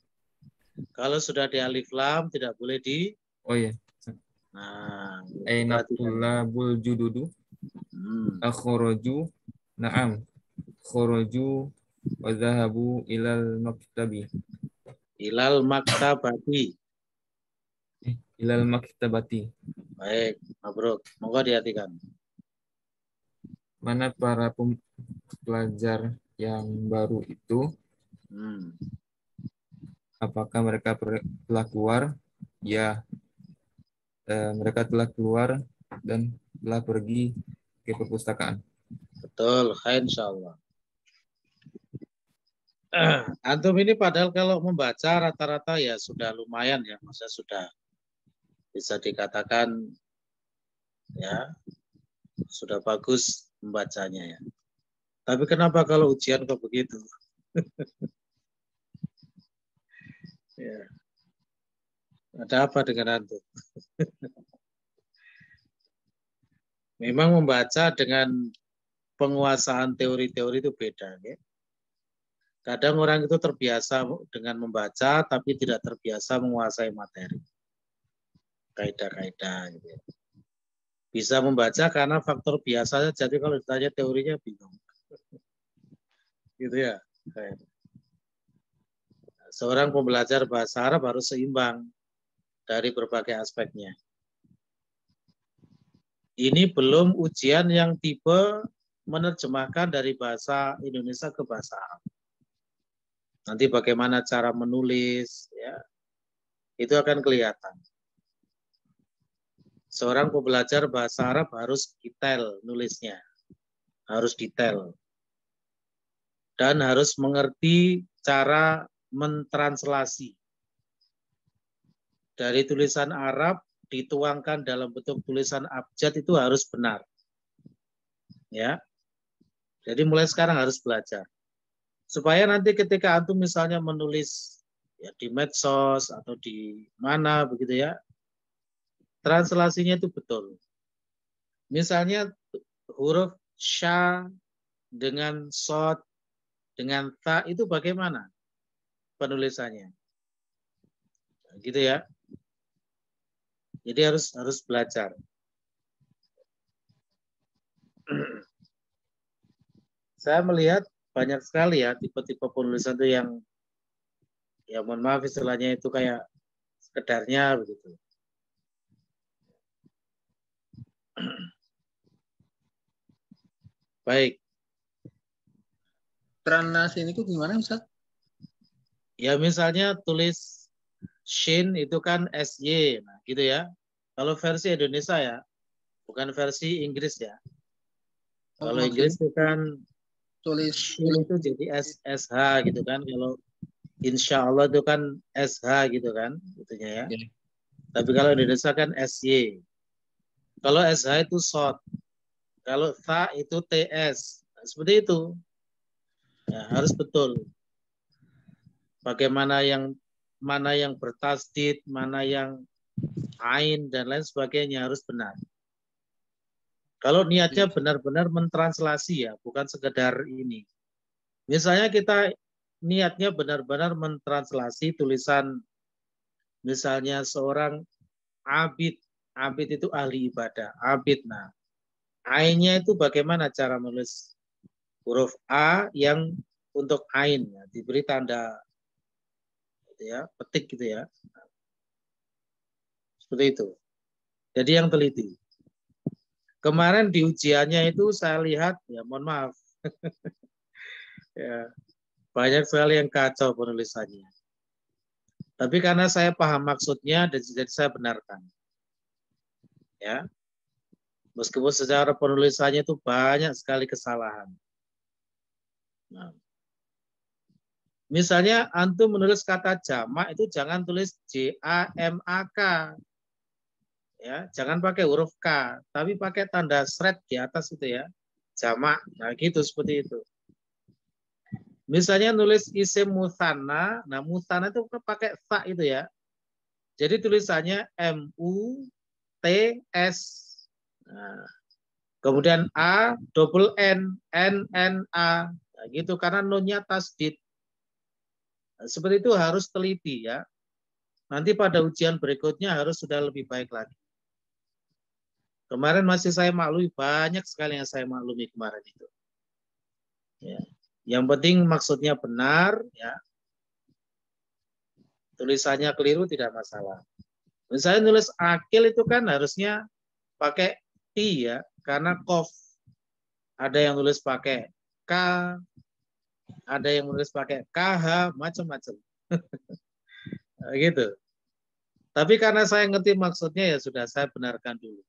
Kalau sudah di alif lam tidak boleh di. Oh ya. Nah, aina tullabul jududu. Akhraju Naam. Khuruju wa dhahabu ilal maktabi. Ilal maktabati. Ilal maktabati. Baik, mabruk. Monggo diartikan. Mana para pelajar yang baru itu? Apakah mereka telah keluar? Ya, mereka telah keluar dan telah pergi ke perpustakaan. Betul, insyaallah. Antum ini padahal kalau membaca rata-rata ya sudah lumayan ya, maksudnya sudah bisa dikatakan ya sudah bagus membacanya ya. Tapi kenapa kalau ujian kok begitu? Ya. Ada apa dengan antum? Memang membaca dengan penguasaan teori-teori itu beda. Ya. Kadang orang itu terbiasa dengan membaca, tapi tidak terbiasa menguasai materi. Kaidah-kaidah. Gitu. Bisa membaca karena faktor biasanya, jadi kalau ditanya teorinya bingung. Gitu ya. Seorang pembelajar bahasa Arab harus seimbang dari berbagai aspeknya. Ini belum ujian yang tipe menerjemahkan dari bahasa Indonesia ke bahasa Arab. Nanti bagaimana cara menulis, ya, itu akan kelihatan. Seorang pembelajar bahasa Arab harus detail nulisnya, harus detail. Dan harus mengerti cara mentranslasi. Dari tulisan Arab dituangkan dalam bentuk tulisan abjad itu harus benar. Ya. Jadi mulai sekarang harus belajar. Supaya nanti ketika antum misalnya menulis ya, di medsos atau di mana begitu ya, translasinya itu betul. Misalnya huruf sya dengan sod dengan ta itu bagaimana penulisannya? Gitu ya. Jadi harus belajar. Saya melihat banyak sekali ya tipe-tipe penulisan itu yang ya mohon maaf istilahnya itu kayak sekedarnya begitu. Baik. Translasi ini gimana Ustaz? Ya misalnya tulis shin itu kan SY, nah gitu ya. Kalau versi Indonesia ya, bukan versi Inggris ya. Kalau Inggris itu kan tulis shin itu jadi SH gitu kan. Kalau insya Allah itu kan SH gitu kan, itunya ya. Tapi kalau Indonesia kan SY. Kalau SH itu short. Kalau tha itu TS. Nah, seperti itu. Ya, harus betul. Bagaimana mana yang bertasdid, mana yang ain dan lain sebagainya harus benar. Kalau niatnya benar-benar mentranslasi ya, bukan sekedar ini. Misalnya kita niatnya benar-benar mentranslasi tulisan misalnya seorang abid. Abid itu ahli ibadah. Abid. Nah, ainnya itu bagaimana cara menulis huruf A yang untuk ain ya, diberi tanda gitu ya, petik gitu ya. Seperti itu. Jadi yang teliti. Kemarin di ujiannya itu saya lihat ya mohon maaf. Ya, banyak sekali yang kacau penulisannya. Tapi karena saya paham maksudnya dan jadi saya benarkan. Ya. Meskipun secara penulisannya itu banyak sekali kesalahan. Nah. Misalnya antum menulis kata jamak itu jangan tulis JAMAK. Ya, jangan pakai huruf K, tapi pakai tanda seret di atas itu ya. Jamak. Nah, gitu seperti itu. Misalnya nulis isim mutsanna, nah mutsanna itu pakai fa itu ya. Jadi tulisannya MUTS. Nah, kemudian A double N NNA. Nah, gitu karena nunnya tasdid. Nah, seperti itu harus teliti ya. Nanti pada ujian berikutnya harus sudah lebih baik lagi. Kemarin masih saya maklumi, banyak sekali yang saya maklumi kemarin itu. Ya. Yang penting maksudnya benar, ya. Tulisannya keliru tidak masalah. Misalnya nulis akil itu kan harusnya pakai i ya, karena kof. Ada yang nulis pakai k, ada yang nulis pakai kh, macam-macam. Gitu. Tapi karena saya ngerti maksudnya ya sudah saya benarkan dulu.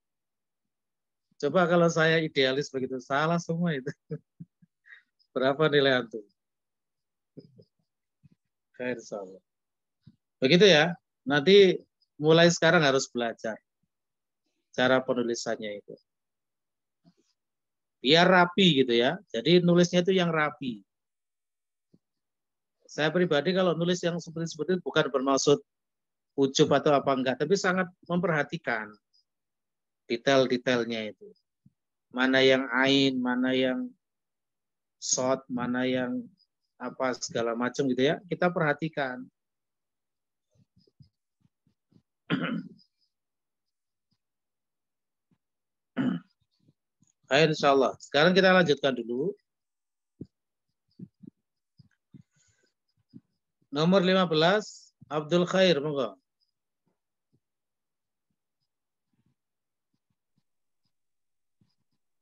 Coba kalau saya idealis begitu salah semua itu. Berapa nilai antum? Insyaallah. Begitu ya. Nanti mulai sekarang harus belajar cara penulisannya itu. Biar rapi gitu ya. Jadi nulisnya itu yang rapi. Saya pribadi kalau nulis yang seperti itu bukan bermaksud ujub atau apa enggak, tapi sangat memperhatikan detail-detailnya itu. Mana yang ain, mana yang shot, mana yang apa segala macam gitu ya. Kita perhatikan. Ayo insyaallah. Sekarang kita lanjutkan dulu. Nomor 15, Abdul Khair, monggo.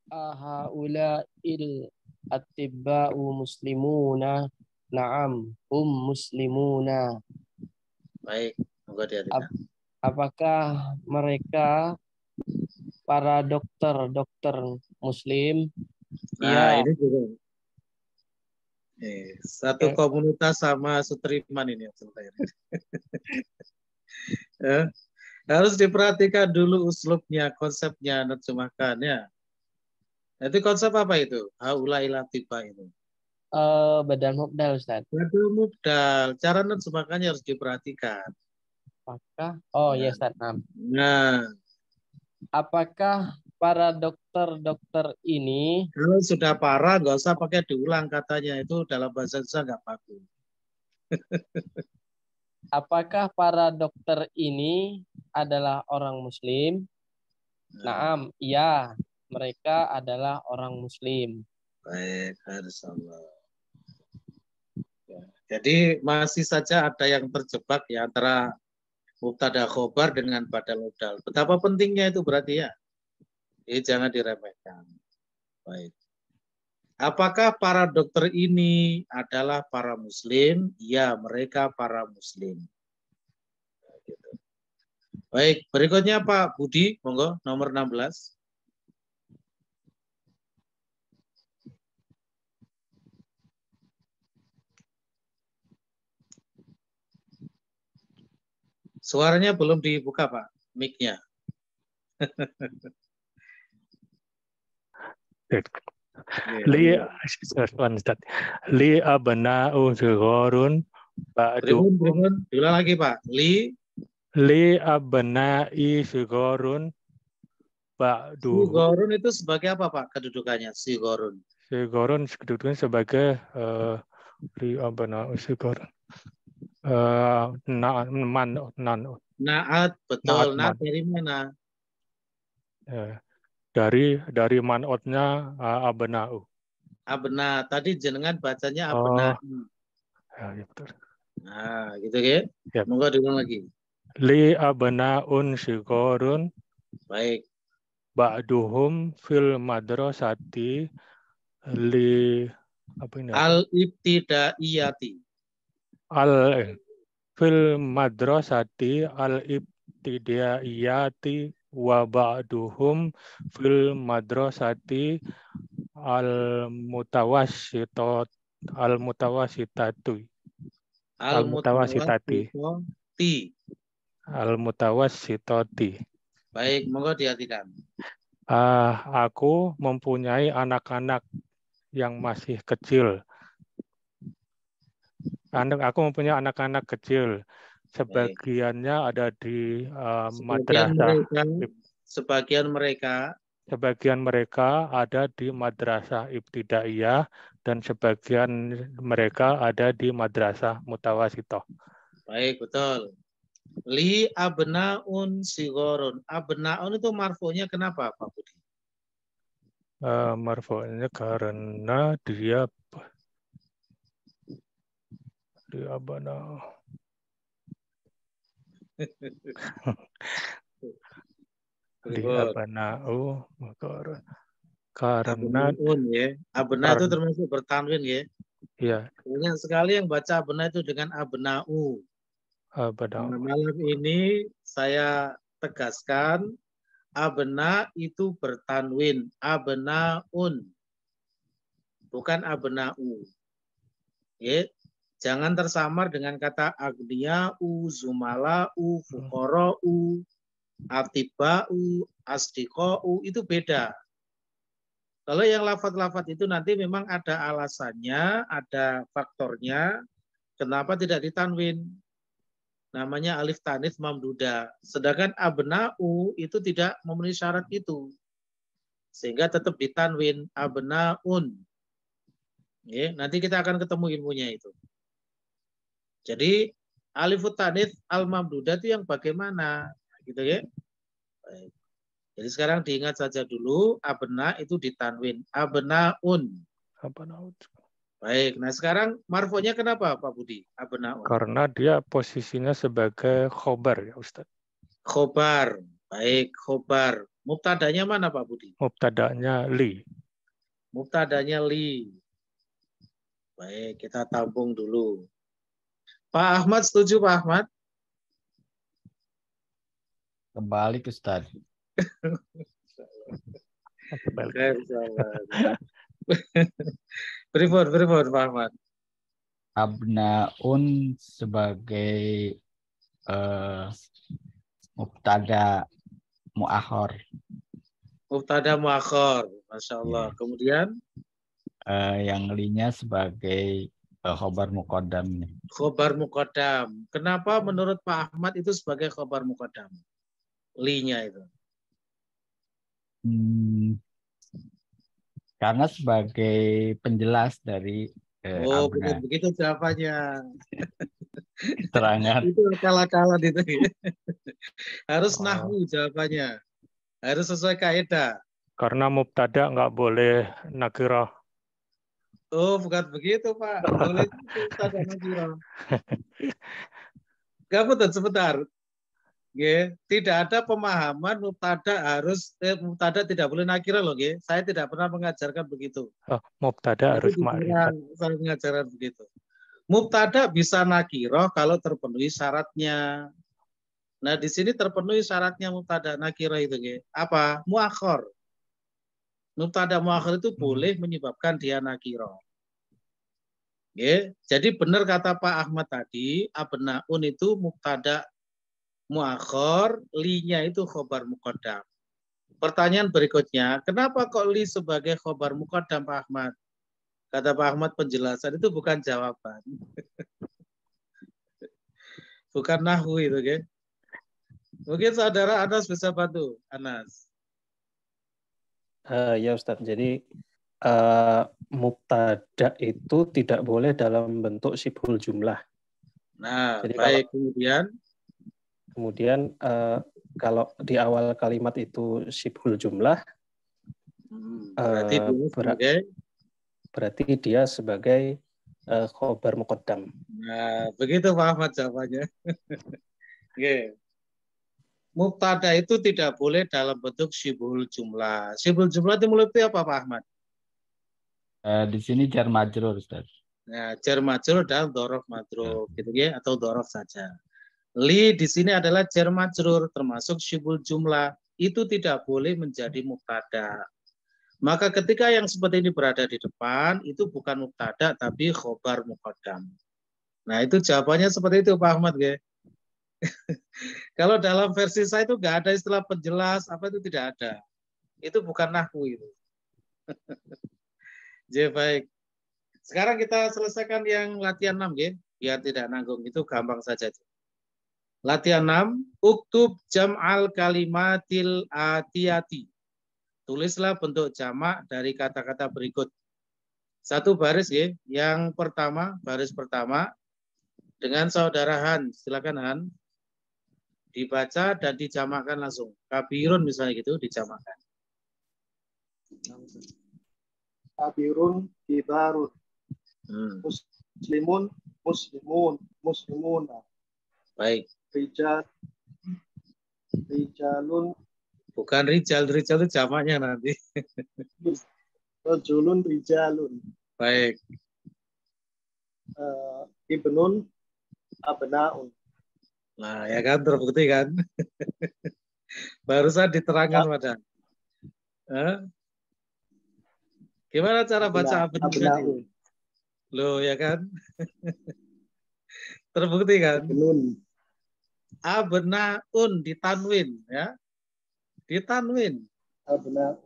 Ahaula il atibba'u muslimuna, na'am, muslimuna. Baik, monggo diartikan. Apakah mereka para dokter muslim? Nah, ya. ini juga. Satu komunitas sama Sutriman ini. Harus diperhatikan dulu uslubnya, konsepnya, nerjemahkannya. Itu konsep apa itu? Haulai latifa itu. Badal mubdal, Ustaz. Badal mubdal. Cara nerjemahkannya harus diperhatikan. Apakah? Oh ya, Ustaz. Nah, apakah para dokter ini, kalau sudah parah nggak usah pakai diulang katanya, itu dalam bahasa Indonesia nggak bagus. Apakah para dokter ini adalah orang muslim? Naam, iya, mereka adalah orang muslim. Baik, haruslah. Ya, jadi masih saja ada yang terjebak ya antara mubtada khobar dengan badal mubdal. Betapa pentingnya itu berarti ya. Jadi jangan diremehkan. Baik. Apakah para dokter ini adalah para muslim? Ya, mereka para muslim. Gitu. Baik, berikutnya Pak Budi, monggo nomor 16. Suaranya belum dibuka, Pak, mic-nya. Li abna'u sigharun ba'du. Ulang lagi, Pak. Li abna'i sigharun ba'du. Sigharun itu sebagai apa, Pak, kedudukannya? Sigharun. Sigharun kedudukannya sebagai li abna'u sigharun. Naat, betul. Naat dari mana? Dari man'otnya abna'u. Abna, tadi jenengan bacanya abna. Ya, betul. Nah, gitu kan? Ya. Monggo diulang lagi. Li abna'un sigharun. Baik. Ba'duhum fil madrasati li apa ini? Al-ibtidaiyati. Fil madrasati al-ibtidaiyati wa ba'duhum fil madrasati al-mutawassitati. Al-mutawassitati. Baik, monggo diartikan. Aku mempunyai anak-anak yang masih kecil. Aku mempunyai anak-anak kecil. Sebagiannya ada di madrasah. Sebagian mereka ada di madrasah ibtidaiyah dan sebagian mereka ada di madrasah mutawassithah. Baik, betul. Li abnaun sigharun. Abnaun itu marfu'nya kenapa, Pak Budi? Marfu'nya karena dia abana. Abana'u karena Abnaun ya. Abna itu termasuk bertanwin ya. Iya. Banyak sekali yang baca abna itu dengan abna'u. Nah, malam ini saya tegaskan abna itu bertanwin, abnaun. Bukan abna'u. Ya. Jangan tersamar dengan kata agnia'u, zumala'u, fuqara'u, atiba'u, asdiqa'u, itu beda. Kalau yang lafaz-lafaz itu nanti memang ada alasannya, ada faktornya, kenapa tidak ditanwin. Namanya alif tanis mamduda. Sedangkan abna'u itu tidak memenuhi syarat itu. Sehingga tetap ditanwin, abna'un. Ya, nanti kita akan ketemu ilmunya itu. Jadi alif tanis al-mamduda itu yang bagaimana? Gitu ya. Baik. Jadi sekarang diingat saja dulu, abna itu ditanwin, abnaun. Abnaun. Baik, nah sekarang marfu'nya kenapa Pak Budi? Abnaun. Karena dia posisinya sebagai khobar ya Ustaz. Khobar, baik khobar. Mubtadanya mana Pak Budi? Mubtadanya li. Mubtadanya li. Baik, kita tampung dulu. Pak Ahmad setuju Pak Ahmad? Kembali ke Ustaz. Pripun Pak Ahmad. Abnaun sebagai mubtada muakhor. Mubtada muakhor, Masya Allah. Kemudian yang linya sebagai khobar muqaddam. Khobar muqaddam. Kenapa menurut Pak Ahmad itu sebagai khobar muqaddam? Linya itu. Karena sebagai penjelas dari bukan begitu jawabannya. Keterangan. Itu akal-akalan itu. Harus nahwu jawabannya. Harus sesuai kaidah. Karena mubtada nggak boleh nakirah. Oh, bukan begitu, Pak. Boleh mubtada nakirah. Gapunten sebentar. Nggih, tidak ada pemahaman mubtada tidak boleh nakirah loh, nggih. Saya tidak pernah mengajarkan begitu. Mubtada harus ma'rifat. Saya mengajarkan begitu. Mubtada bisa nakirah kalau terpenuhi syaratnya. Nah, di sini terpenuhi syaratnya mubtada nakirah itu, nggih. Apa? Muakhor. Mubtada muakhir itu boleh menyebabkan dia nakirah. Jadi benar kata Pak Ahmad tadi, abnaun itu mubtada muakhir, linya itu khobar muqaddam. Pertanyaan berikutnya, kenapa kok li sebagai khobar muqaddam Pak Ahmad? Kata Pak Ahmad penjelasan itu bukan jawaban. Bukan nahwu itu, kan? Mungkin saudara Anas bisa bantu, Anas. Ya Ustadz, jadi mubtada itu tidak boleh dalam bentuk sibhul jumlah. Nah, jadi baik. Kemudian kalau di awal kalimat itu sibhul jumlah, berarti dia sebagai khobar muqaddam. Nah, begitu Pak Ahmad jawabannya. Okay. Mubtada itu tidak boleh dalam bentuk syibhul jumlah. Syibhul jumlah itu mulai apa Pak Ahmad? Di sini jar majrur, Ustaz. Nah, jar majrur dan dzaraf madruf, gitu ya, atau dzaraf saja. Li di sini adalah jar majrur termasuk syibhul jumlah. Itu tidak boleh menjadi mubtada. Maka ketika yang seperti ini berada di depan, itu bukan mubtada tapi khobar muqaddam. Nah, itu jawabannya seperti itu Pak Ahmad, ya. Kalau dalam versi saya itu nggak ada istilah penjelas, apa itu tidak ada. Itu bukan nahwu itu. Jadi baik. Sekarang kita selesaikan yang latihan 6 ya, biar tidak nanggung, itu gampang saja. Latihan 6, uktub jam'al kalimatil atiyati. Tulislah bentuk jamak dari kata-kata berikut. Satu baris ya. Yang pertama, baris pertama dengan saudara Han. Silakan Han. Dibaca dan dijamakkan langsung. Kabirun misalnya gitu, dijamakkan. Kabirun, kibarun. Muslimun, muslimuna. Baik. Rijalun. Bukan rijal itu jamaknya nanti. Rajulun, rijalun. Baik. Ibnun, abnaun. Nah, ya kan terbukti kan? Barusan diterangkan pada. Gimana cara baca abnaun tadi? Loh, ya kan? Terbukti kan? Abnaun ditanwin ya. Ditanwin. Abnaun.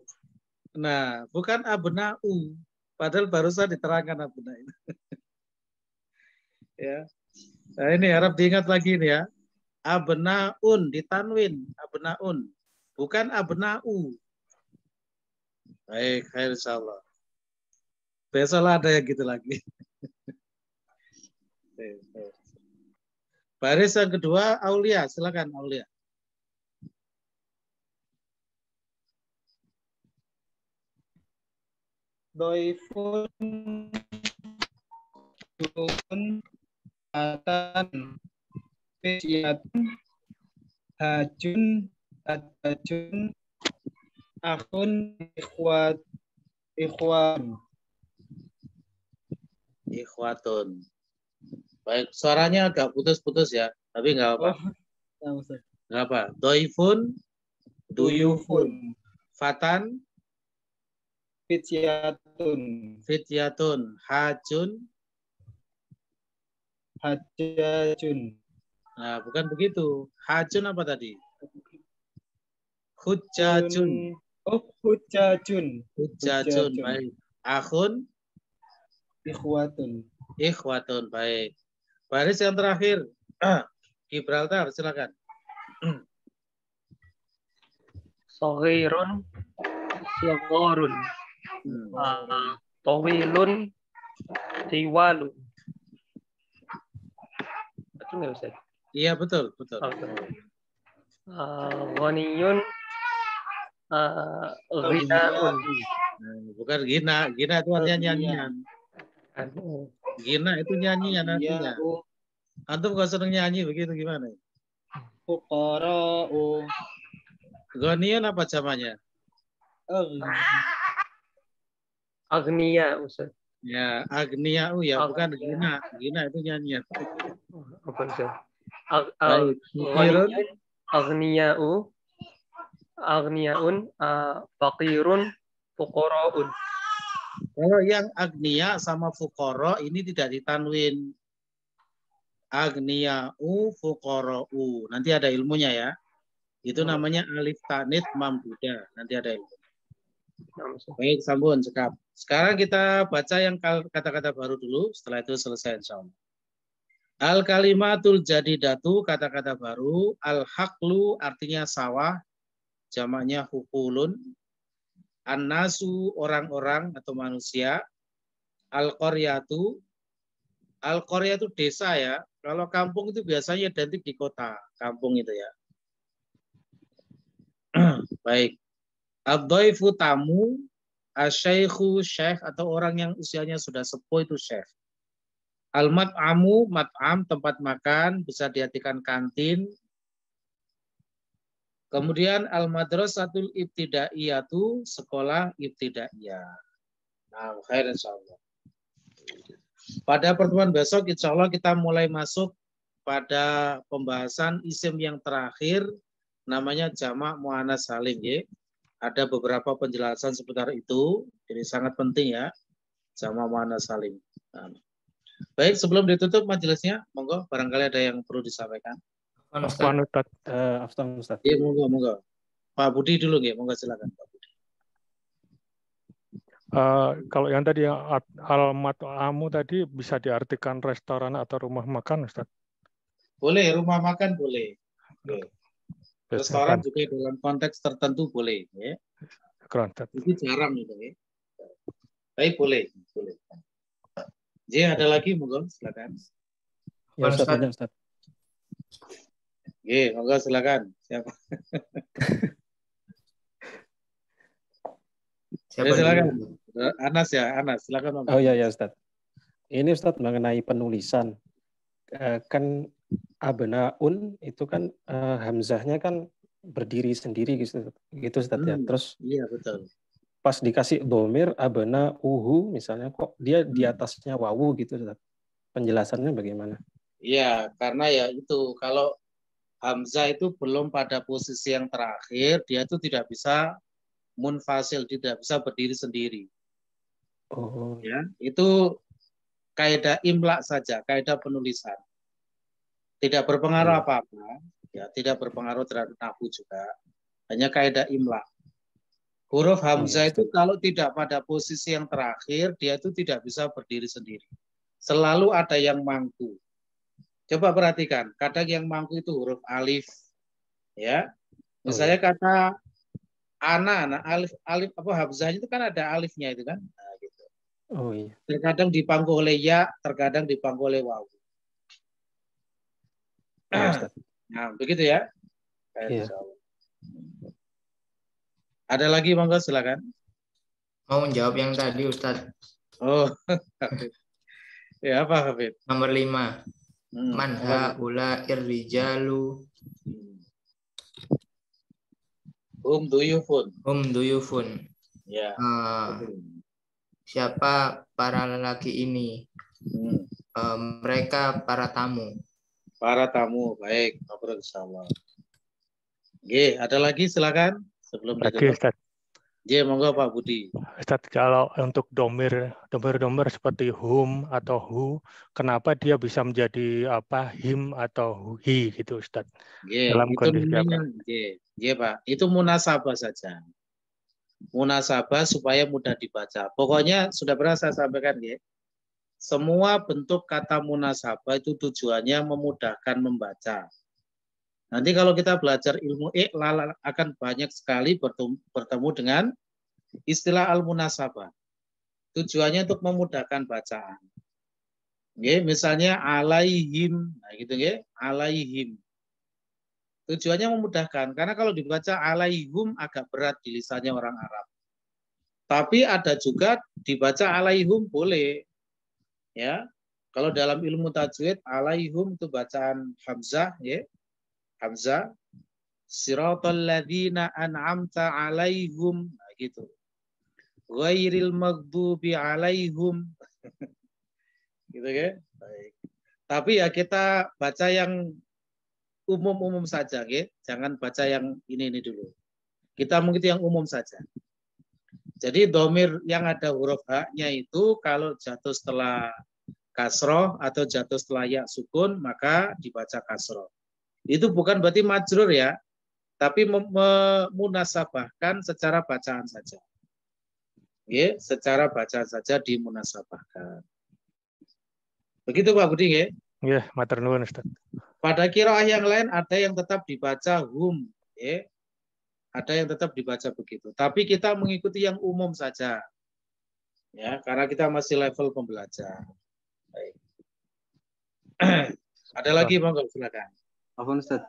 Nah, bukan abna'u. Padahal barusan diterangkan abna'in. Ya. Nah, ini harap diingat lagi nih ya. Abna'un ditanwin, abna'un. Bukan abna'u. Baik, insyaallah. Besok ada yang gitu lagi. Baris yang kedua, Aulia. Silakan Aulia. Doifun Dukun Atan Fisyatun Hajun Adajun Akhun Ikhwan Ikhwatun. Baik, suaranya agak putus-putus ya, tapi nggak apa. Nggak apa. Doifun, duyufun, fatan, fityatun, hajun, hajajun. Nah, bukan begitu. Hajun apa tadi? Hujjajun. Oh, hujjajun. Hujjajun, baik. Akhun, ikhwatun. Ikhwatun, baik. Baris yang terakhir, Gibraltar, silakan. Soghirun, sigharun, tawilun, tiwalun. Betul nggak Ustaz? Iya, betul, betul. Ghaniyun, ghinaun. Bukan gina, gina itu artinya nyanyian. Gina itu nyanyian artinya. Antum kalau seneng nyanyi begitu gimana? Fuqara'u. Ghaniyun apa jamannya? Agniya, Ustaz. Ya, Agnia'u ya, bukan Gina. Gina itu nyanyian. Apa Ustaz? Agnia'u, Agnia'un, faqirun, fuqara'un. Kalau yang agniya sama fuqara ini tidak ditanwin. Agnia'u, fuqara'u. Nanti ada ilmunya ya. Itu namanya alif tanit mamduda. Nanti ada ilmu. Baik, sambung cekap. Sekarang kita baca yang kata-kata baru dulu. Setelah itu selesai insyaallah. Al kalimatul jadidatu, kata-kata baru. Al haqlu artinya sawah. Jamaknya hukulun. An-nasu orang-orang atau manusia. Al-qaryatu. Al-qaryatu desa ya. Kalau kampung itu biasanya identik di kota. Kampung itu ya. Baik. Ad-dhaifu tamu, asyaikhu syekh atau orang yang usianya sudah sepuh itu syekh. Al-mat'amu, mat'am tempat makan, bisa diartikan kantin. Kemudian al-madrasatul ibtidaiyatu, sekolah ibtidaiyah. Nah, khair insyaallah. Pada pertemuan besok insyaallah kita mulai masuk pada pembahasan isim yang terakhir namanya jamak muannas salim ya. Ada beberapa penjelasan seputar itu, jadi sangat penting ya, jamak muannas salim. Nah, baik, sebelum ditutup majelisnya, monggo barangkali ada yang perlu disampaikan. Ustaz. Iya, monggo. Pak Budi dulu nggih, monggo silakan Pak Budi. Kalau yang tadi yang al-mat'amu tadi bisa diartikan restoran atau rumah makan, Ustaz? Boleh, rumah makan boleh. Restoran juga dalam konteks tertentu boleh, ya. Itu jarang itu, ya. Tapi boleh. J, ada lagi, monggo, silakan. Ya, Ustaz. Monggo silakan. Siapa? Ya, silakan. Anas ya, Anas. Silakan. Oh ya Ustaz. Ini Ustaz mengenai penulisan. Kan abnaun itu kan hamzahnya kan berdiri sendiri gitu Ustaz ya. Terus iya betul. Pas dikasih domir abna uhu misalnya kok dia di atasnya wawu gitu Ustaz. Penjelasannya bagaimana? Iya, karena ya itu kalau hamzah itu belum pada posisi yang terakhir, dia itu tidak bisa munfasil, tidak bisa berdiri sendiri. Oh. Ya, itu kaidah imla saja, kaidah penulisan. Tidak berpengaruh apa-apa, ya, tidak berpengaruh terhadap nahwu juga. Hanya kaidah imla. Huruf hamzah itu kalau tidak pada posisi yang terakhir, dia itu tidak bisa berdiri sendiri. Selalu ada yang mangku. Coba perhatikan, kadang yang mangku itu huruf alif, ya. Misalnya kata ana, alif apa hamzahnya itu kan ada alifnya itu kan. Nah, gitu. Oh iya. Terkadang dipangku oleh ya, terkadang dipangku oleh wawu. Nah, begitu ya. Iya. Ada lagi monggo silakan. Mau menjawab yang tadi Ustadz. Oh. Ya apa Habib? Nomor 5. Man haula irrijalu duyufun. Duyufun. Ya. Siapa para lelaki ini? Mereka para tamu. Para tamu, baik. Ngobrol sama. Oke, ada lagi silakan sebelum lagi Ustaz. J, monggo Pak Budi. Ustaz, kalau untuk domir seperti hum atau hu, kenapa dia bisa menjadi apa him atau hi gitu Ustaz? Dalam Itu kondisi namanya apa? Pak. Itu munasabah saja. Munasabah supaya mudah dibaca. Pokoknya sudah pernah saya sampaikan ya. Semua bentuk kata munasabah itu tujuannya memudahkan membaca. Nanti kalau kita belajar ilmu i'lal akan banyak sekali bertemu dengan istilah al-munasabah. Tujuannya untuk memudahkan bacaan. Misalnya alaihim, nah gitu alaihim. Tujuannya memudahkan, karena kalau dibaca alaihum agak berat di lisannya orang Arab. Tapi ada juga dibaca alaihum boleh. Ya. Kalau dalam ilmu tajwid alaihum itu bacaan hamzah ya. Hamzah siratal ladzina an'amta alaihum, nah, gitu. Ghairil maghdubi alaihum. Gitu ya. Baik. Tapi ya kita baca yang umum-umum saja, ya. Jangan baca yang ini dulu. Kita mengikuti yang umum saja. Jadi domir yang ada huruf H-nya itu kalau jatuh setelah kasroh atau jatuh setelah ya sukun, maka dibaca kasroh. Itu bukan berarti majrur ya, tapi memunasabahkan secara bacaan saja. Ya, secara bacaan saja dimunasabahkan. Begitu Pak Budi, ya? Ya, matur nuwun Ustaz. Pada qiraah yang lain ada yang tetap dibaca hum, ya. Ada yang tetap dibaca begitu. Tapi kita mengikuti yang umum saja. Ya, karena kita masih level pembelajar. Baik. Ada lagi monggo silakan. Apa Ustaz?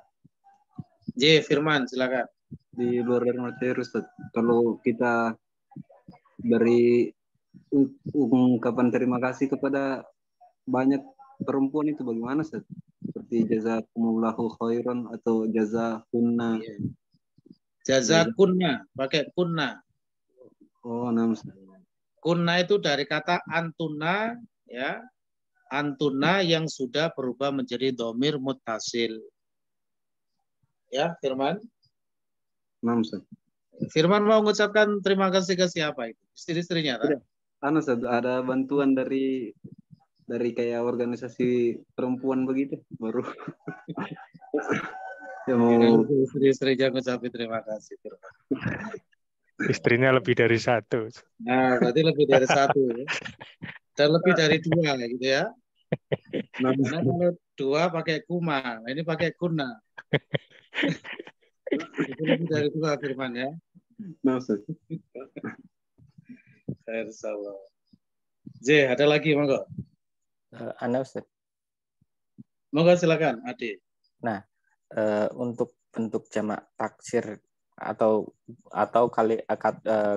J, Firman silakan. Di luar dari materi Ustaz, kalau kita beri ungkapan terima kasih kepada banyak perempuan itu bagaimana Ustaz? Seperti jazakumullahu khairan atau jazakunna. Jazakunna, pakai kunna. Oh, nama Ustaz. Kunna itu dari kata antuna, ya. Antuna yang sudah berubah menjadi domir muttasil. Ya, Firman. Nama Ustaz. Firman mau mengucapkan terima kasih ke siapa itu? Istri-istrinya, kan? Ustaz, ada bantuan dari kayak organisasi perempuan begitu baru. Ya mau istri-istrinya mengucapkan terima kasih. Firman. Istrinya lebih dari satu. Nah, berarti lebih dari satu. Ya. Dan lebih dari dua, gitu ya. Nah, kalau dua pakai kuma, ini pakai kuna. Itu lebih dari dua, Firman ya. Maksud. Insyaallah. J, ada lagi monggo. Anda Ustaz. Monggo silakan, Ade. Nah, untuk bentuk jamak taksir atau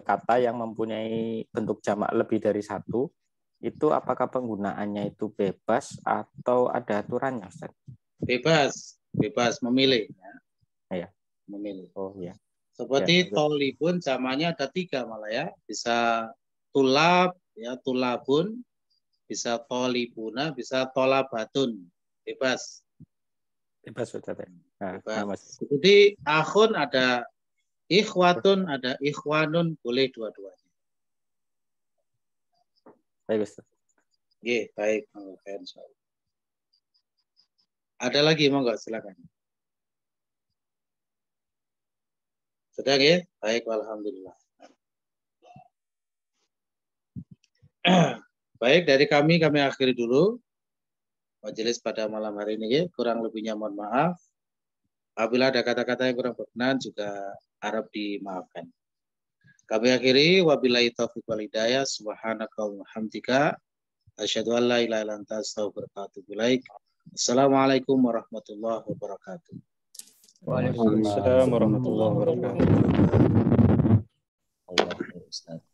kata yang mempunyai bentuk jamak lebih dari satu, itu apakah penggunaannya itu bebas atau ada aturannya, Ustaz? Bebas memilih. Ya. Memilih. Oh ya. Seperti Ya, tolibun zamannya ada 3 malah ya. Bisa tulab, ya tulabun, bisa tolibuna, bisa tolabatun. Bebas. Bebas, Ustaz. Nah, Bebas. Seperti akhun ada ikhwatun, ada ikhwanun, boleh dua-duanya. Baik, Ustaz. Oke, baik. Ada lagi, monggo silakan. Sudah ya? Baik, alhamdulillah. Baik, dari kami akhiri dulu majelis pada malam hari ini ya. Kurang lebihnya mohon maaf. Apabila ada kata-kata yang kurang berkenan juga harap dimaafkan. Kami akhiri wabillahi taufiq wal hidayah. Subhanakallahumma wa hamdika asyhadu an la ilaha illa anta astaghfiruka wa atubu ilaik. Assalamualaikum warahmatullahi wabarakatuh. Waalaikumsalam warahmatullahi wabarakatuh. Allah Ustaz.